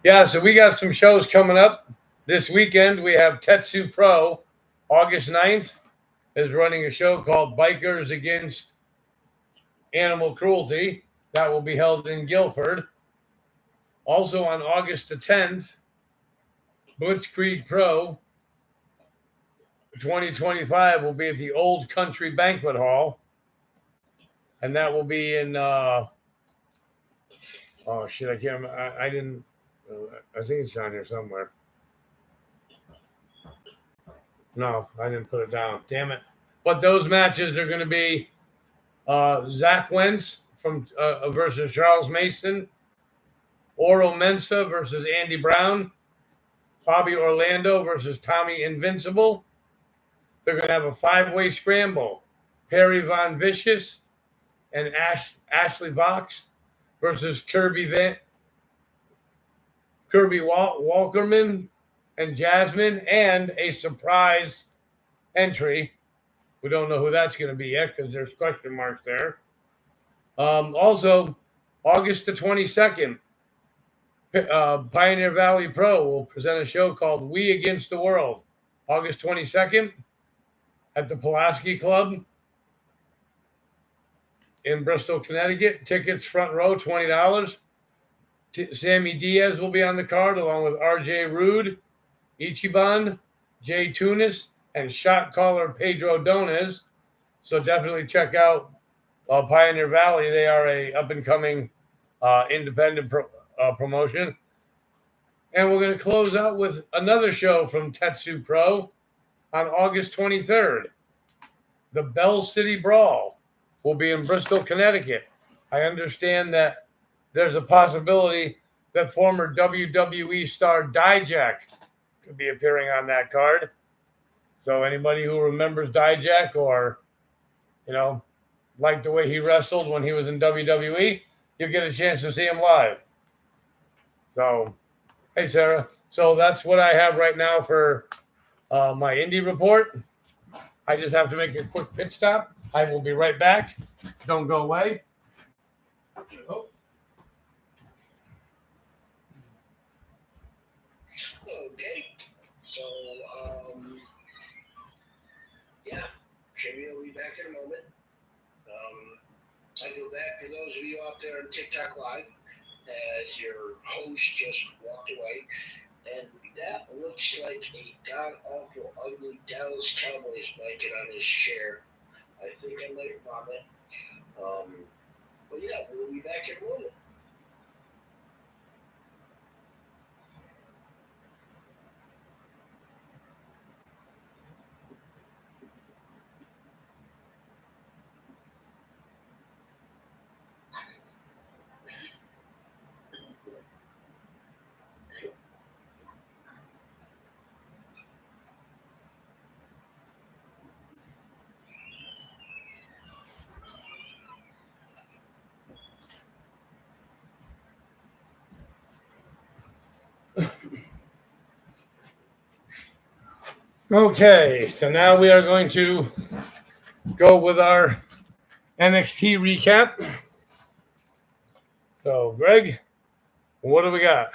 Yeah, so we got some shows coming up this weekend. We have Tetsu Pro, August 9th, is running a show called Bikers Against Animal Cruelty. That will be held in Guilford. Also on August the 10th, Blitzkrieg Pro 2025 will be at the Old Country Banquet Hall. And that will be in, oh shit, I can't remember. I didn't, I think it's on here somewhere. No, I didn't put it down. Damn it. But those matches are going to be Zach Wentz from versus Charles Mason, Oro Mensa versus Andy Brown, Bobby Orlando versus Tommy Invincible. They're going to have a 5-way scramble. Perry Von Vicious and Ashley Vox versus Kirby Walkerman and Jasmine, and a surprise entry. We don't know who that's going to be yet because there's question marks there. Also, August the 22nd, Pioneer Valley Pro will present a show called We Against the World. August 22nd at the Pulaski Club in Bristol, Connecticut. Tickets front row, $20. Sammy Diaz will be on the card along with RJ Rude, Ichiban, Jay Tunis, and shot caller Pedro Dones. So definitely check out Pioneer Valley. They are a up-and-coming independent promotion. And we're going to close out with another show from Tetsu Pro on August 23rd. The Bell City Brawl will be in Bristol, Connecticut. I understand that there's a possibility that former WWE star Dijak could be appearing on that card. So anybody who remembers Dijak or, like the way he wrestled when he was in WWE, you'll get a chance to see him live. So, hey, Sarah. So that's what I have right now for my indie report. I just have to make a quick pit stop. I will be right back. Don't go away. Oh. Okay. So, yeah, Jimmy will be back in a moment. I go back for those of you out there on TikTok Live, as your host just walked away. And that looks like a god-awful, ugly Dallas Cowboys blanket on his chair. I think I might vomit. But yeah, we'll be back in a moment. Okay, so now we are going to go with our NXT recap. So, Greg, what do we got?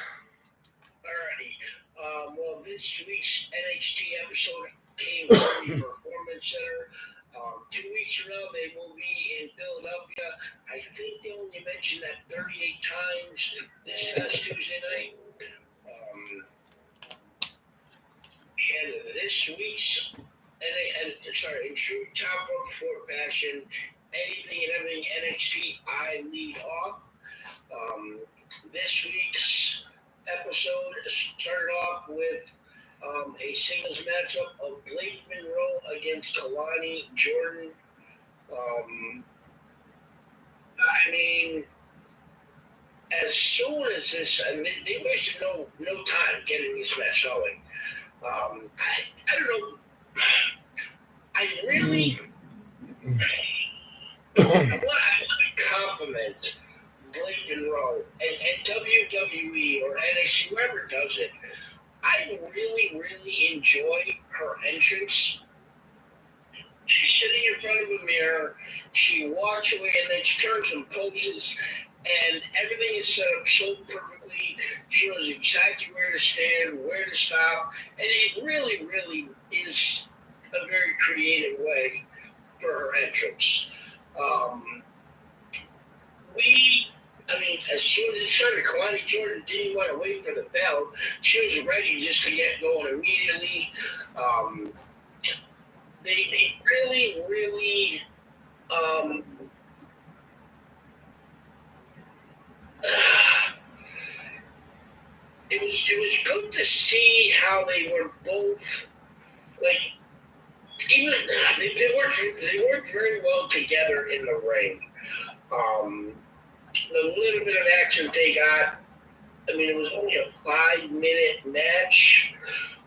Alrighty. Well, this week's NXT episode came from the Performance Center. 2 weeks from now, they will be in Philadelphia. I think they only mentioned that 38 times this past Tuesday night. And this week's, in true Top Rope Report fashion, anything and everything NXT, I lead off. This week's episode started off with a singles matchup of Blake Monroe against Kalani Jordan. I mean, as soon as this, I mean, they wasted no time getting this match going. I don't know. I really I want to compliment Blake Monroe and WWE or NXT, whoever does it. I really enjoy her entrance. She's sitting in front of a mirror. She walks away and then she turns and poses, and everything is set up so perfectly. She knows exactly where to stand, where to stop, and it really is a very creative way for her entrance. As soon as it started, Kalani Jordan didn't want to wait for the bell. She was ready just to get going immediately. They really it was good to see how they were both like even they worked very well together in the ring. The little bit of action they got, I mean, it was only a 5-minute match.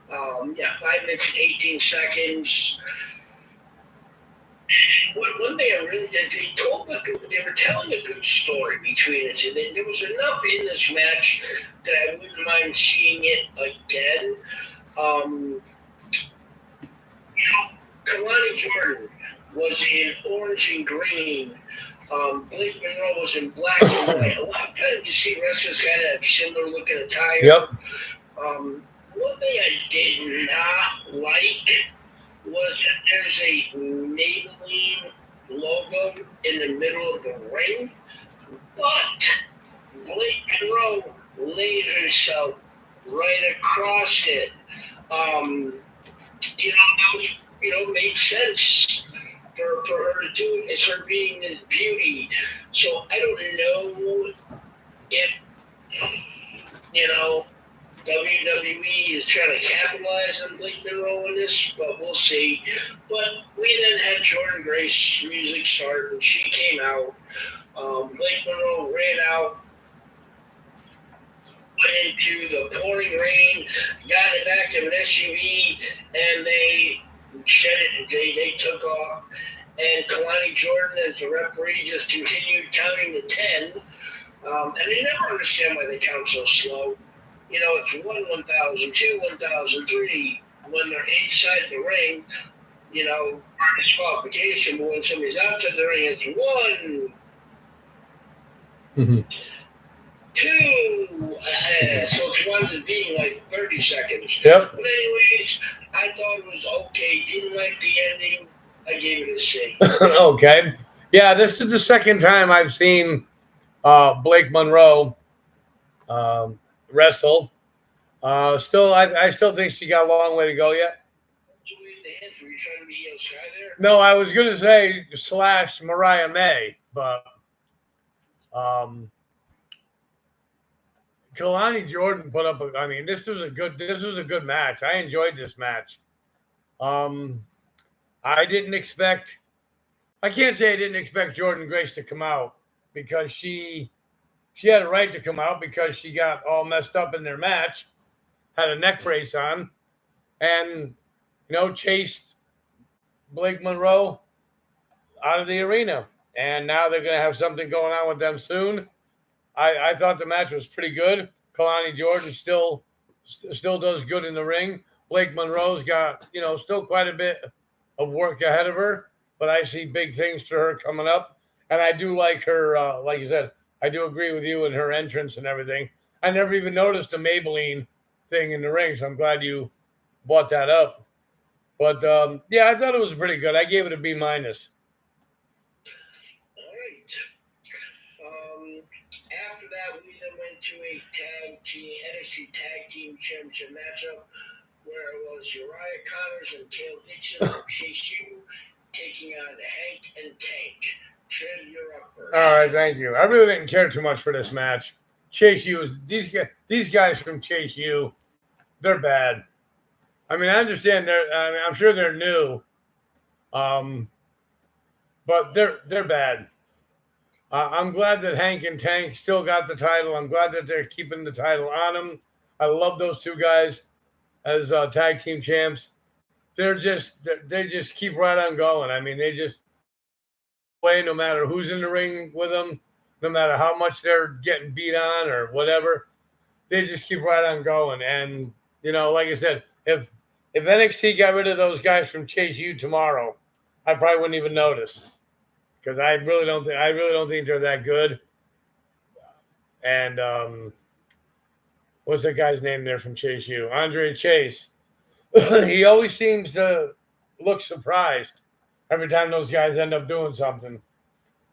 5 minutes and 18 seconds. One thing I really did, they were telling a good story between the two. There was enough in this match that I wouldn't mind seeing it again. Kalani Jordan was in orange and green. Blake Monroe was in black and white. A lot of times you see wrestlers kind of have similar looking attire. Yep. One thing I did not like was that there's a Maybelline logo in the middle of the ring, but Blake Monroe laid herself right across it. Made sense for her to do it. It's her being this beauty. So I don't know if WWE is trying to capitalize on Blake Monroe in this, but we'll see. But we then had Jordan Grace music start, and she came out. Blake Monroe ran out, went into the pouring rain, got in the back of an SUV, and they shed it. They took off. And Kalani Jordan, as the referee, just continued counting to 10. And they never understand why they count so slow. It's 1, 1,000, 2, 1,000, 3. When they're inside the ring, disqualification. But when somebody's outside the ring, it's 1, 2. So it's one as being like 30 seconds. Yep. But anyways, I thought it was okay. Didn't like the ending. I gave it a C. Okay. Yeah, this is the second time I've seen Blake Monroe wrestle. I still think she got a long way to go yet. Were you trying to be Sky there? No, I was going to say / Mariah May, but Kalani Jordan put up. This was a good match. I enjoyed this match. I didn't expect. I can't say I didn't expect Jordan Grace to come out because she had a right to come out because she got all messed up in their match, had a neck brace on, and chased Blake Monroe out of the arena. And now they're going to have something going on with them soon. I thought the match was pretty good. Kalani Jordan still does good in the ring. Blake Monroe's got, still quite a bit of work ahead of her, but I see big things for her coming up. And I do like her, like you said, I do agree with you in her entrance and everything. I never even noticed the Maybelline thing in the ring, so I'm glad you brought that up. But yeah, I thought it was pretty good. I gave it a B minus. All right. After that, we then went to a NXT Tag Team Championship matchup where it was Uriah Connors and Kale Dixon of Chase U taking on Hank and Tank. Trev, you're up first. All right, thank you. I really didn't care too much for this match. Chase U, these guys from Chase U, they're bad. I mean, I understand I'm sure they're new, but they're bad. I'm glad that Hank and Tank still got the title. I'm glad that they're keeping the title on them. I love those two guys as tag team champs. They just keep right on going. I mean, they just play no matter who's in the ring with them, no matter how much they're getting beat on or whatever. They just keep right on going. And like I said, if NXT got rid of those guys from Chase U tomorrow, I probably wouldn't even notice because I really don't think they're that good. And what's that guy's name there from Chase U? Andre Chase. He always seems to look surprised every time those guys end up doing something.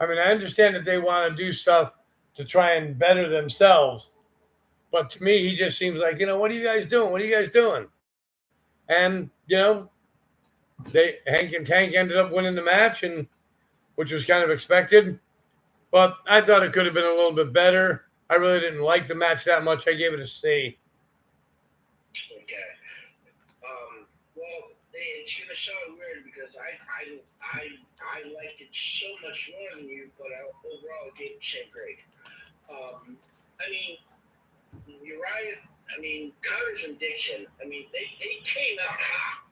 I mean, I understand that they want to do stuff to try and better themselves, but to me, he just seems like, what are you guys doing? What are you guys doing? And Hank and Tank ended up winning the match, and which was kind of expected. But I thought it could have been a little bit better. I really didn't like the match that much. I gave it a C. Okay. Well, it's gonna sound weird because I liked it so much more than you, but overall I gave it the same grade. I mean, Connors and Dixon. I mean, they came out hot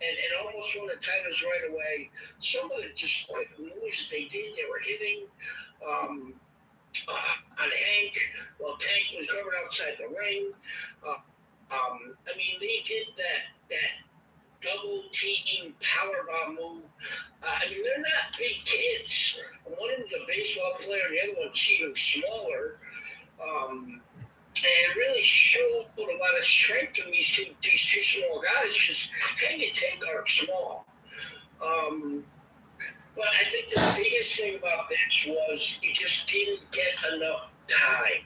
and almost won the titles right away. Some of the just quick moves that they did, they were hitting on Hank while Tank was covered outside the ring. I mean, they did that double team powerbomb move. I mean, they're not big kids. One of them's a baseball player, the other one's even smaller. And really showed a lot of strength in these two small guys because Hank and Tank are small. But I think the biggest thing about this was you just didn't get enough time.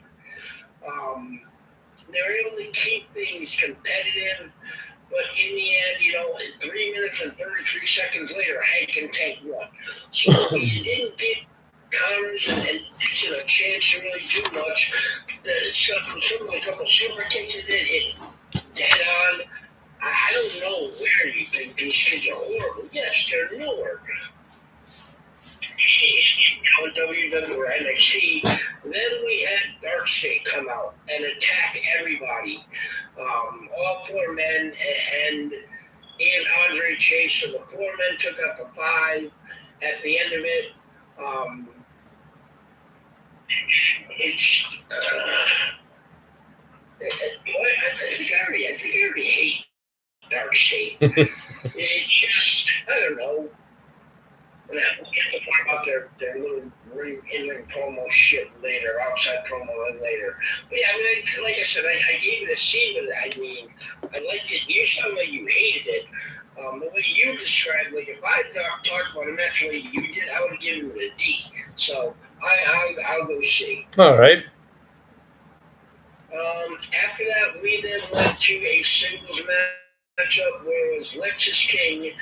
They were able to keep things competitive, but in the end, 3 minutes and 33 seconds later, Hank and Tank won. So you didn't get Connors and Dixon a chance to really do much. A couple super kicks that did hit dead on. I don't know where you think these kids are horrible. Yes, they're newer. Now in WWE or NXT, then we had Dark State come out and attack everybody. All four men and Andre Chase. So the four men took up the five at the end of it. I think I already hate Dark State. It just, I don't know. We'll talk about their little in-ring promo shit later, outside promo later. But yeah, I mean, like I said, I gave it a C with it. I mean, I liked it. You sound like you hated it. The way you described, like if I talked about a match the way you did, I would have given it a D. So I'll go C. All right. After that, we then went to a singles matchup where it was Lexis King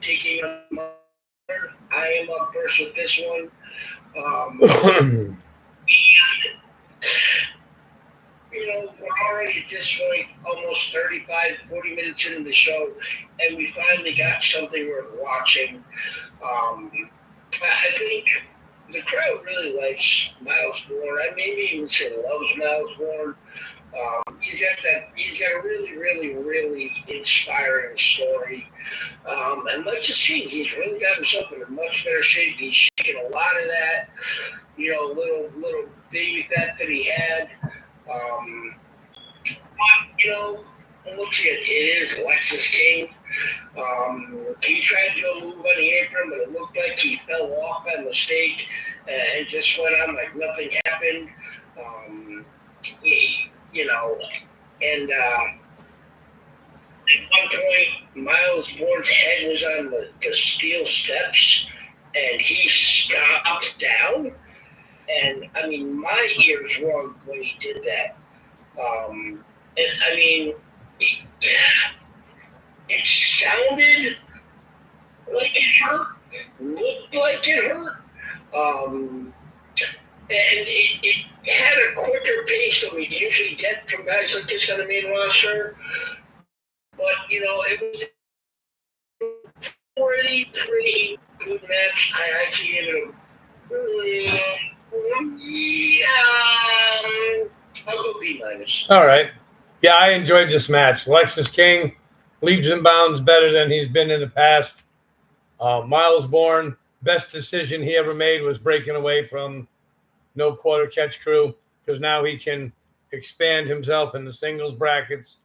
taking on. I am up first with this one. We're already at this point, almost 40 minutes into the show, and we finally got something worth watching. I think the crowd really likes Miles Bourne. I maybe even say loves Miles Bourne. He's got a really, really, really inspiring story. And like to see, he's really got himself in a much better shape. He's shaking a lot of that, little baby fat that he had. looks it is Lexus King. He tried to do a move on the apron, but it looked like he fell off by mistake and just went on like nothing happened. And at one point, Miles Bourne's head was on the steel steps, and he stopped down. And I mean, my ears rung when he did that. It sounded like it hurt, looked like it hurt, and it had a quicker pace than we usually get from guys like this on the main roster. But it was pretty good match. I actually gave it I'll go B-. All right. Yeah, I enjoyed this match. Lexus King leaps and bounds better than he's been in the past. Miles Bourne, best decision he ever made was breaking away from No Quarter Catch Crew, because now he can expand himself in the singles brackets.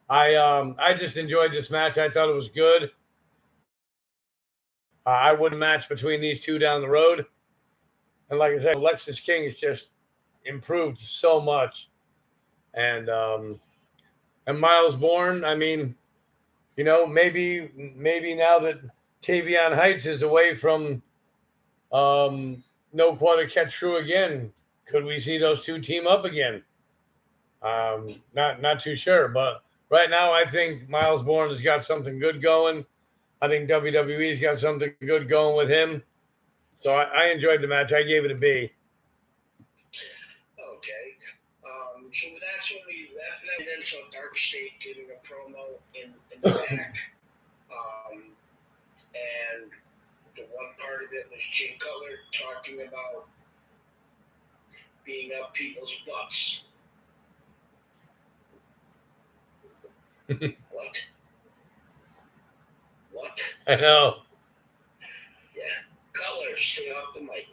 I just enjoyed this match. I thought it was good. I wouldn't match between these two down the road. And like I said, Lexus King has just improved so much. And Miles Bourne, I mean, maybe now that Tavion Heights is away from No Quarter Catch Crew again, could we see those two team up again? Not too sure, but right now I think Miles Bourne has got something good going. I think WWE's got something good going with him. So I enjoyed the match. I gave it a B. Okay. So that's when we left. And then saw Dark State giving a promo in the back. And the one part of it was Jay Cutler talking about being up people's butts. What? I know. Yeah. Cutler, stay off the mic.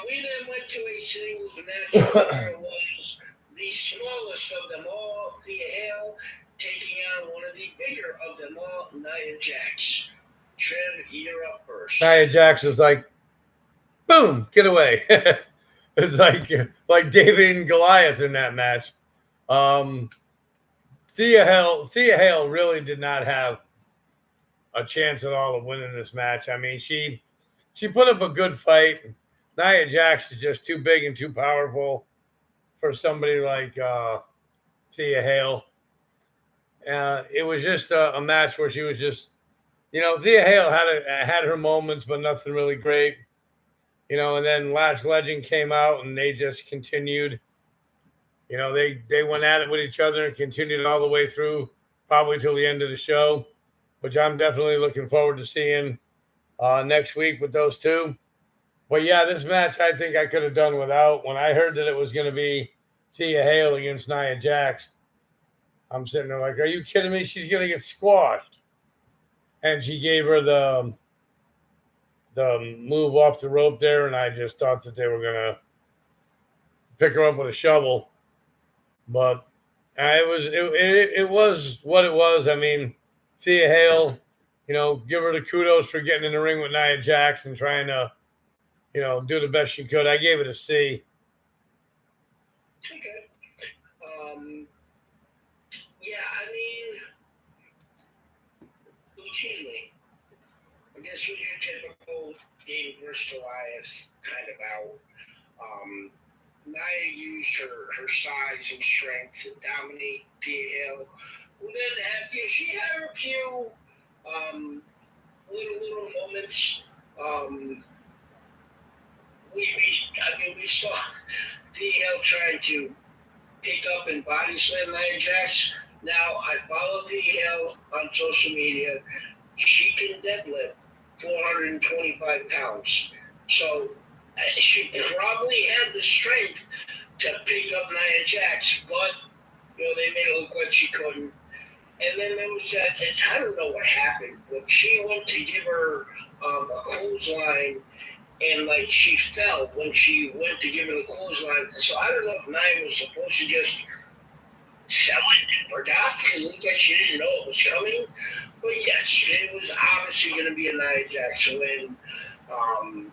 We then went to a singles match where it was the smallest of them all, Thea Hale, taking on one of the bigger of them all, Nia Jax. Trev, you're up first. Nia Jax is like, boom, get away. It's like David and Goliath in that match. Thea Hale really did not have a chance at all of winning this match. I mean, she put up a good fight. Nia Jax is just too big and too powerful for somebody like Thea Hale. It was just a match where she was just, Thea Hale had her moments, but nothing really great. And then Lash Legend came out and they just continued. They went at it with each other and continued all the way through, probably till the end of the show, which I'm definitely looking forward to seeing next week with those two. But yeah, this match I think I could have done without. When I heard that it was going to be Thea Hale against Nia Jax, I'm sitting there like, are you kidding me? She's going to get squashed. And she gave her the move off the rope there, and I just thought that they were going to pick her up with a shovel. But it was what it was. I mean, Thea Hale, give her the kudos for getting in the ring with Nia Jax and trying to, do the best she could. I gave it a C. Okay. Yeah, I mean, excuse me. This was your typical David versus Goliath kind of out. Nia used her size and strength to dominate Thea Hale. Who then she had a few little moments. We saw Thea Hale trying to pick up and body slam Nia Jax. Now, I follow Thea Hale on social media. She can deadlift 425 pounds. So she probably had the strength to pick up Nia Jax, but they made it look like she couldn't. And then there was that, I don't know what happened, but she went to give her a clothesline, and she fell when she went to give her the clothesline. So I don't know if Nia was supposed to just sell it or not. It looked like she didn't know it was coming. But yes, it was obviously going to be a Nia Jax win. Um,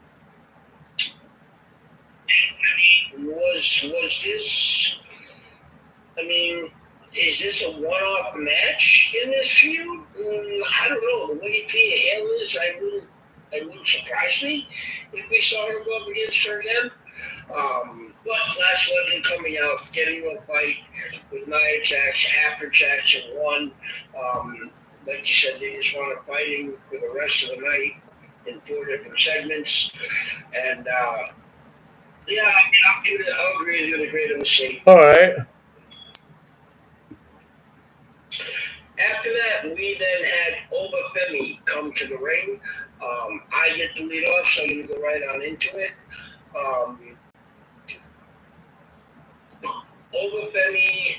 was this? I mean, is this a one-off match in this feud? I don't know. The way Pia Hale is, it wouldn't surprise me if we saw her go up against her again. But Last Legend coming out, getting a fight with Nia Jax after Jackson won. Like you said, they just wanted fighting for the rest of the night in 4 different segments. And yeah, I'll agree with you. The great mistake. All right. After that, we then had Oba Femi come to the ring. I get the lead off, so you go right on into it. Oba Femi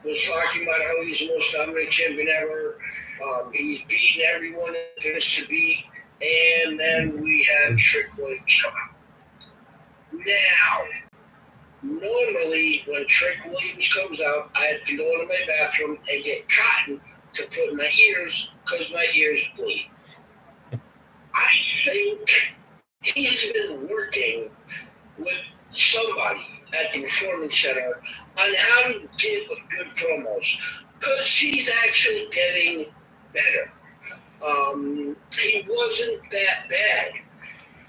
was talking about how he's the most dominant champion ever. He's beaten everyone that there's to beat. And then we had Trick Williams come out. Now, normally when Trick Williams comes out, I have to go into my bathroom and get cotton to put in my ears because my ears bleed. I think he's been working with somebody at the Performance Center on how to give good promos because he's actually getting better. He wasn't that bad.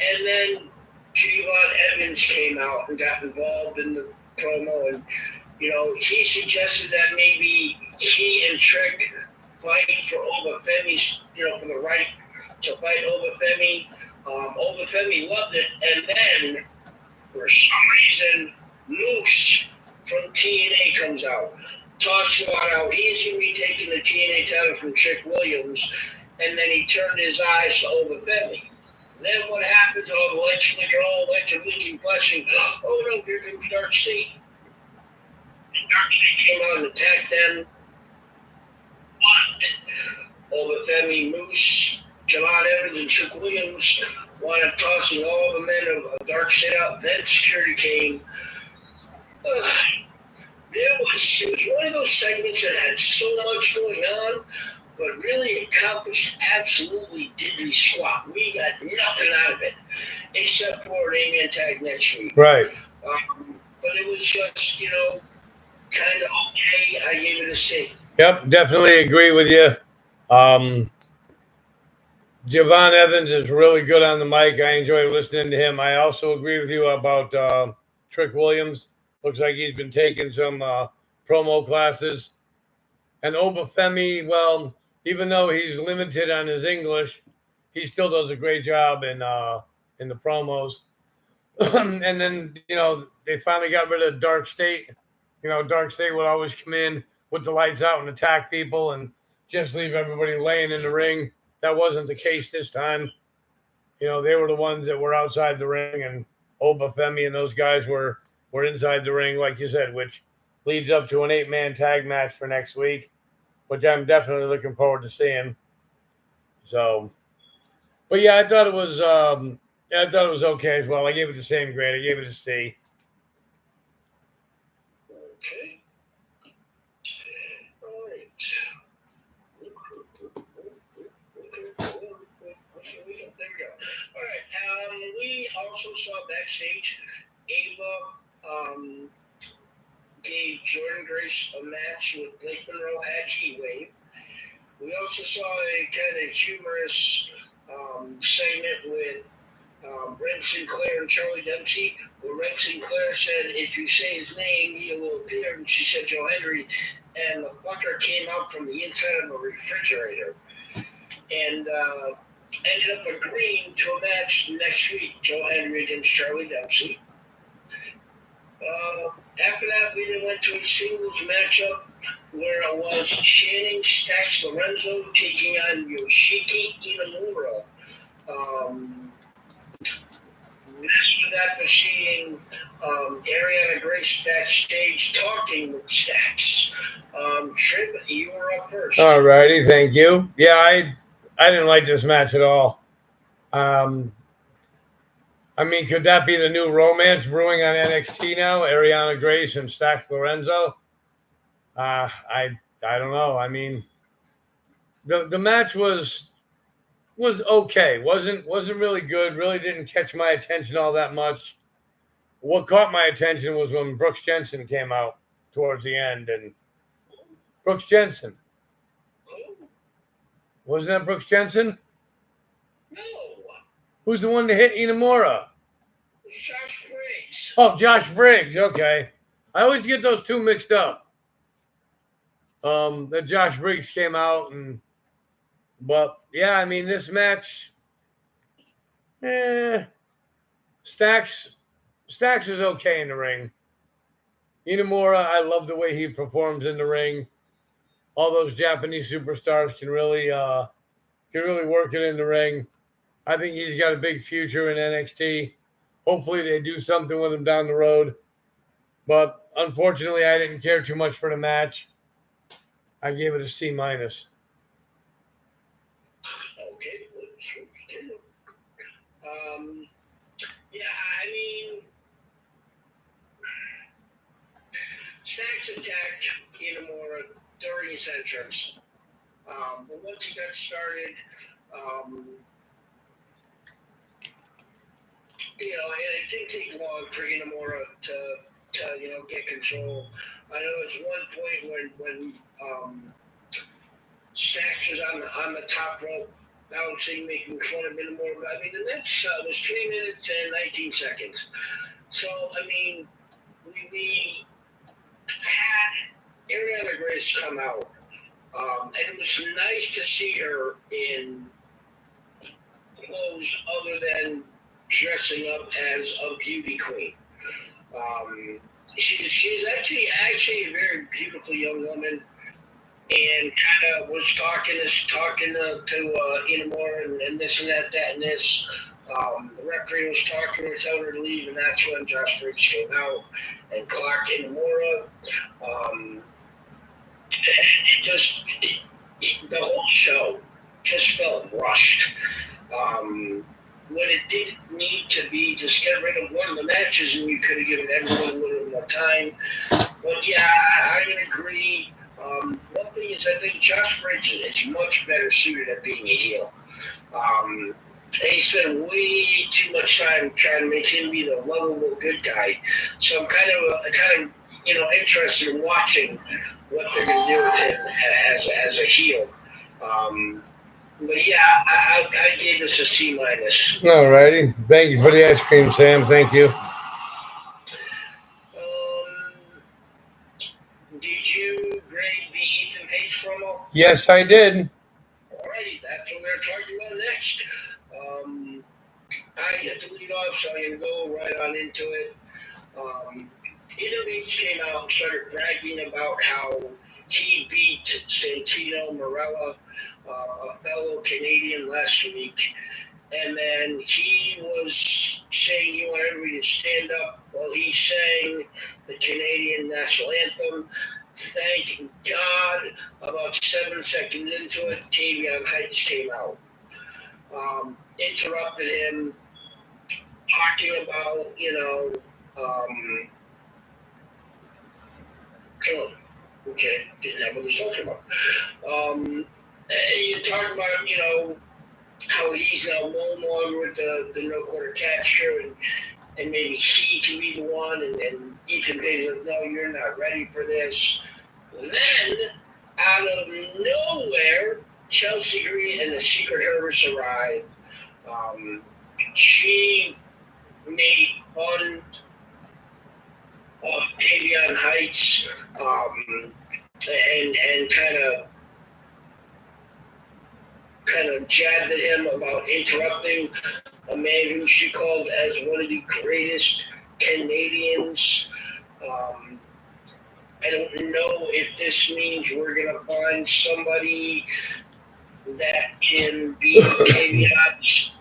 And then Javon Evans came out and got involved in the promo, and he suggested that maybe he and Trick fight for Oba Femi's, for the right to fight Oba Femi. Oba Femi loved it, and then for some reason, Moose from TNA comes out, talks about how he's going to be taking the TNA title from Trick Williams, and then he turned his eyes to Oba Femi. Then what happens? All the lights flicker, all the lights are blinking, flashing. Oh no, here comes Dark State. And Dark State came out and attacked them. But Oba Femi, Moose, Javon Evans, and Trick Williams wound up tossing all the men of Dark State out. Then security came. It was one of those segments that had so much going on, but really accomplished absolutely diddly squat. We got nothing out of it, except for an Amen tag next week. Right. But it was just, kind of okay. I gave it a C. Yep, definitely agree with you. Javon Evans is really good on the mic. I enjoy listening to him. I also agree with you about Trick Williams. Looks like he's been taking some promo classes. And Oba Femi, well, even though he's limited on his English, he still does a great job in the promos. And then, they finally got rid of Dark State. Dark State would always come in with the lights out and attack people and just leave everybody laying in the ring. That wasn't the case this time. They were the ones that were outside the ring, and Oba Femi and those guys were inside the ring, like you said, which leads up to an 8-man tag match for next week, which I'm definitely looking forward to seeing. So, but yeah, I thought it was okay as well. I gave it the same grade. I gave it a C. Okay. All right. There we go. All right. We also saw backstage Ava gave Jordan Grace a match with Blake Monroe at G-Wave. We also saw a kind of humorous segment with Ren Sinclair and Charlie Dempsey, where Ren Sinclair said, if you say his name, he will appear. And she said, Joe Hendry. And the fucker came out from the inside of a refrigerator. And ended up agreeing to a match next week, Joe Hendry against Charlie Dempsey. After that, we then went to a singles matchup where it was Channing Stacks Lorenzo taking on Yoshiki Inamura. This was after seeing Ariana Grace backstage talking with Stacks. Trib, you were up first. All righty, thank you. Yeah, I didn't like this match at all. I mean, could that be the new romance brewing on NXT now? Ariana Grace and Stax Lorenzo? I don't know. I mean, the match was okay. Wasn't really good. Really didn't catch my attention all that much. What caught my attention was when Brooks Jensen came out towards the end, and Brooks Jensen. Wasn't that Brooks Jensen? No. Who's the one to hit Inamura? Josh Briggs. Oh, Josh Briggs. Okay. I always get those two mixed up. That Josh Briggs came out, but yeah, I mean, this match, Stax is okay in the ring. Inamura, I love the way he performs in the ring. All those Japanese superstars can really work it in the ring. I think he's got a big future in NXT. Hopefully they do something with him down the road. But unfortunately, I didn't care too much for the match. I gave it a C-. Okay. Yeah, I mean, Stax attacked Inamura during his entrance. But once he got started, it didn't take long for Inamura to get control. I know there's one point when Stax was on the top rope, bouncing, making fun of Inamura. I mean, the match was 3 minutes and 19 seconds. So, I mean, we had Ariana Grace come out, and it was nice to see her in clothes other than dressing up as a beauty queen. She's actually a very beautiful young woman, and kind of was talking to Inamura and this and that and this. The referee was talking to her, telling her to leave, and that's when Josh Briggs came out and clocked Inamura. The whole show just felt rushed. When it didn't need to be, just get rid of one of the matches and you could have given everyone a little more time. But yeah, I can agree. One thing is, I think Josh Briggs is much better suited at being a heel. He spent way too much time trying to make him be the lovable good guy. So I'm kind of interested in watching what they're going to do with him as a heel. But yeah, I gave this a C-. All righty. Thank you for the ice cream, Sam. Thank you. Did you grade the Ethan Page promo? Yes, I did. Alrighty, that's what we're talking about next. I get to lead off, so I'm going to go right on into it. Ethan Page came out and started bragging about how he beat Santino Marella, a fellow Canadian, last week. And then he was saying he wanted everybody to stand up while he sang the Canadian national anthem. Thank God, about 7 seconds into it, Tavion Heights came out. Interrupted him, talking about, okay, didn't have what he was talking about. You talk about, how he's now no longer with the No Quarter Catch crew, and maybe he can be the one, and Ethan Page like, no, you're not ready for this. Then, out of nowhere, Chelsea Green and the Secret Service arrived. She made fun of Tavion Heights, and kind of jabbed at him about interrupting a man who she called as one of the greatest Canadians. I don't know if this means we're going to find somebody that can be Tavion's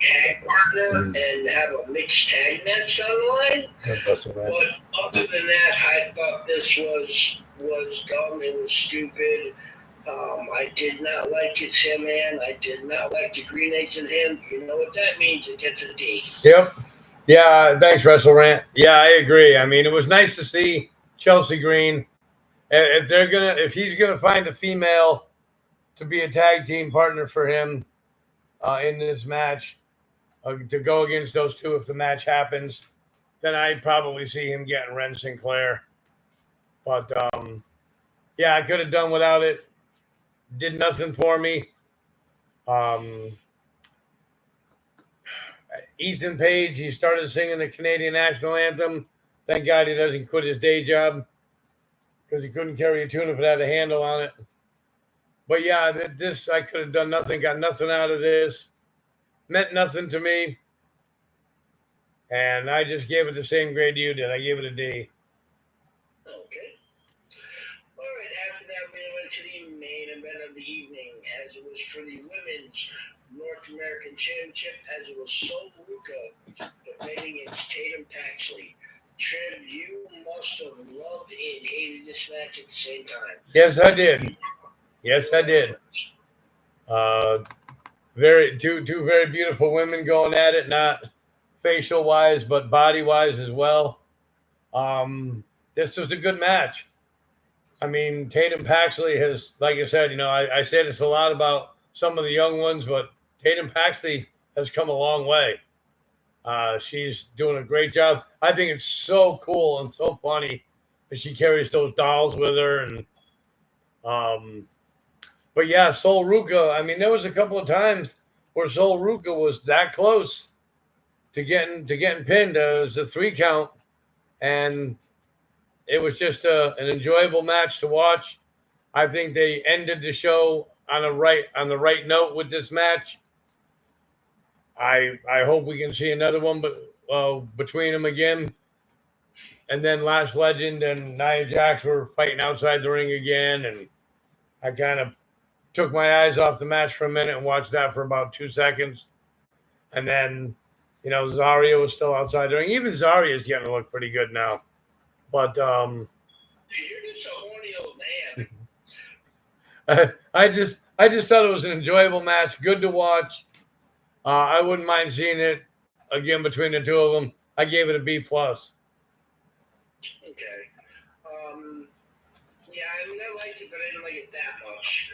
tag partner and have a mixed tag match down the line. But other than that, I thought this was dumb. It was stupid. I did not like it, Sam Man. I did not like the green eggs and ham. You know what that means? It gets a D. Yep. Yeah, thanks, Wrestle Rant. Yeah, I agree. I mean, it was nice to see Chelsea Green. If he's gonna find a female to be a tag team partner for him in this match, to go against those two if the match happens, then I'd probably see him getting Ren Sinclair. But yeah, I could have done without it. Did nothing for me. Ethan Page, he started singing the Canadian national anthem. Thank God he doesn't quit his day job because he couldn't carry a tune if it had a handle on it. But yeah, this I could have done nothing, got nothing out of this. Meant nothing to me. And I just gave it the same grade you did. I gave it a D. Okay. All right, after that, we went to the main event of the evening, as it was for the Women's North American Championship, as it was Sol Ruca defending against Tatum Paxley. Trev, you must have loved and hated this match at the same time. Yes, I did. Yes, I did. Two very beautiful women going at it, not facial wise, but body wise as well. This was a good match. I mean, Tatum Paxley has, like I said, I say this a lot about some of the young ones, but Tatum Paxley has come a long way. She's doing a great job. I think it's so cool and so funny that she carries those dolls with her. And but yeah, Sol Ruca, I mean, there was a couple of times where Sol Ruca was that close to getting pinned. It was a 3 count, and it was just an enjoyable match to watch. I think they ended the show on the right note with this match. I hope we can see another one, but between them again. And then Lash Legend and Nia Jax were fighting outside the ring again, and I kind of took my eyes off the match for a minute and watched that for about 2 seconds. And then, Zarya was still outside the ring. Even Zarya is getting to look pretty good now. But You're just a horny old man. I just thought it was an enjoyable match, good to watch. I wouldn't mind seeing it again between the two of them. I gave it a B+. Okay. Yeah, I mean, I liked it, but I didn't like it that much.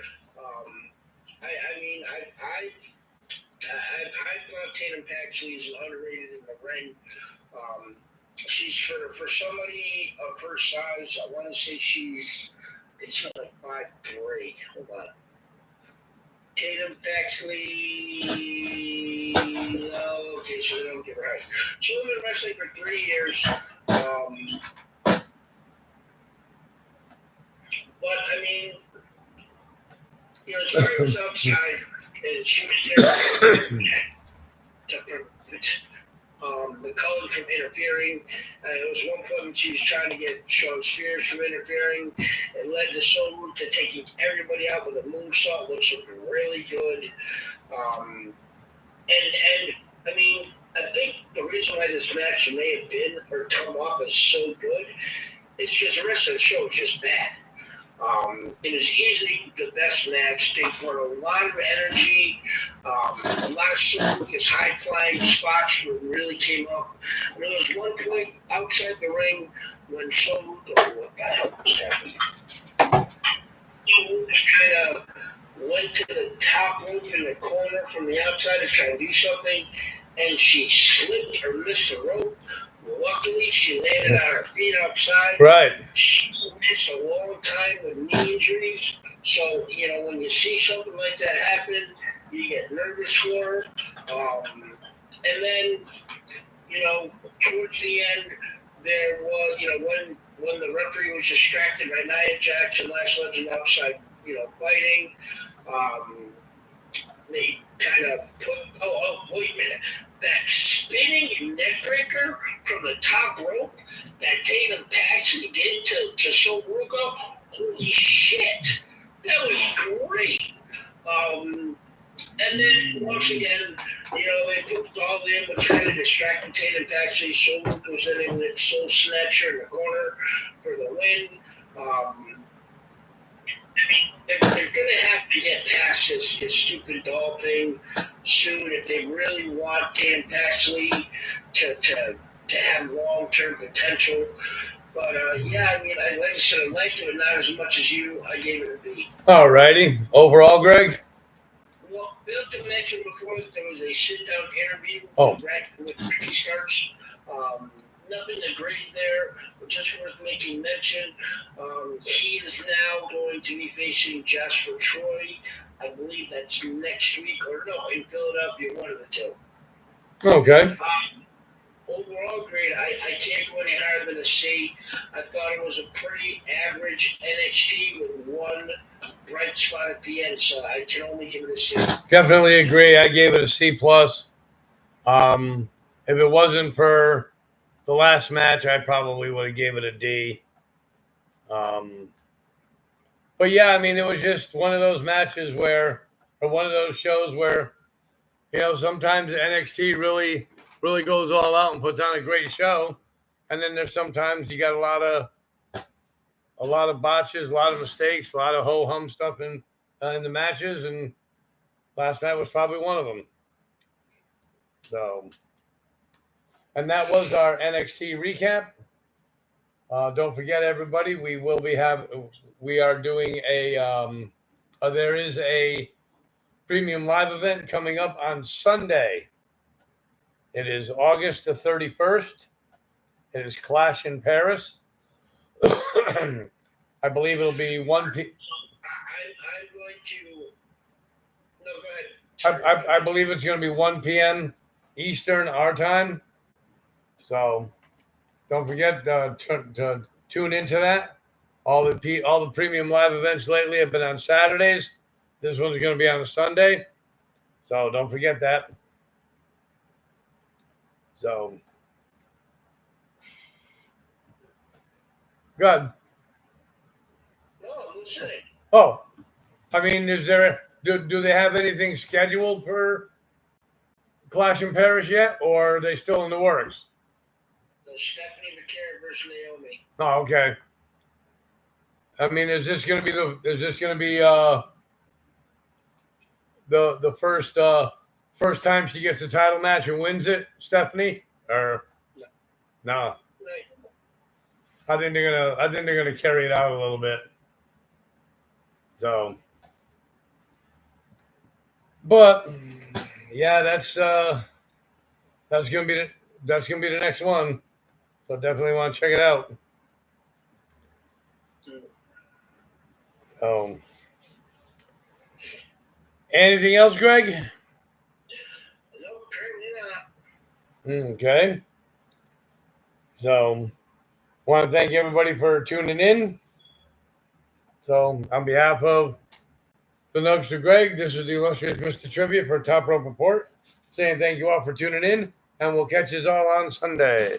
I thought Tatum Paxley is underrated in the ring. She's for somebody of her size. I want to say she's like 5'3". Hold on. Tatum Paxley. No, okay, so they don't get right. She's been wrestling for 3 years. But I mean, Zarya was outside, and she was there to prevent the color from interfering. It was one point when she was trying to get Shawn Spears from interfering, and led to Sol Ruca taking everybody out with a moonsault, which looked really good. And I mean, I think the reason why this match may have been or come off as so good is because the rest of the show was just bad. It was easily the best match. They brought a lot of energy, a lot of Sol Ruca's high-flying spots really came up. I mean, there was one point outside the ring when Sol Ruca, what the hell was happening? Sol Ruca kind of went to the top rope in the corner from the outside to try and do something, and she slipped or missed the rope. Luckily, she landed on her feet outside. Right. She missed a long time with knee injuries. So, when you see something like that happen, you get nervous for her. And then, towards the end, there was, when the referee was distracted by Nia Jax and Lash Legend outside, fighting, they kind of put, wait a minute. That spinning neckbreaker from the top rope that Tatum Paxley did to Sol Ruca, holy shit, that was great. And then once again, they put all in, which kind of distracted Tatum Paxley. Sol Ruca was in with Soul Snatcher in the corner for the win. they're going to have to get past this stupid doll thing soon if they really want Dan Paxley to have long-term potential. But yeah, I mean, like I said, I liked it, but not as much as you. I gave it a B. All righty. Overall, Greg? Well, Bill to mention before that there was a sit-down interview with Ricky Starks. Nothing to grade there, but just worth making mention. He is now going to be facing Jasper Troy. I believe that's next week, or no, in Philadelphia, one of the two. Okay. Overall grade, I can't go any higher than a C. I thought it was a pretty average NXT with one bright spot at the end, so I can only give it a C. Definitely agree. I gave it a C+. If it wasn't for the last match, I probably would have gave it a D. But yeah, I mean, it was just one of those matches or one of those shows where, sometimes NXT really goes all out and puts on a great show. And then there's sometimes you got a lot of botches, a lot of mistakes, a lot of ho-hum stuff in the matches. And last night was probably one of them. So, and that was our NXT recap. Don't forget, everybody, we are doing there is a premium live event coming up on Sunday. It is August the 31st. It is Clash in Paris. I believe it'll be 1 p.m. I'm going to. No, go ahead. I believe it's going to be 1 p.m. Eastern, our time. So don't forget to tune into that. All the premium live events lately have been on Saturdays. This one's going to be on a Sunday. So don't forget that. So good. No, I'm listening. Oh, I mean, do they have anything scheduled for Clash in Paris yet, or are they still in the works? No, Stephanie McCarron versus Naomi. Oh, okay. I mean, is this going to be the first time she gets a title match and wins it, Stephanie? Or no? I think they're gonna carry it out a little bit. So, but yeah, that's gonna be the next one. So definitely want to check it out. Anything else, Greg? No, currently not. Okay. So, want to thank everybody for tuning in. So, on behalf of the Nugster Greg, this is the illustrious Mr. Trivia for Top Rope Report, saying thank you all for tuning in, and we'll catch you all on Sunday.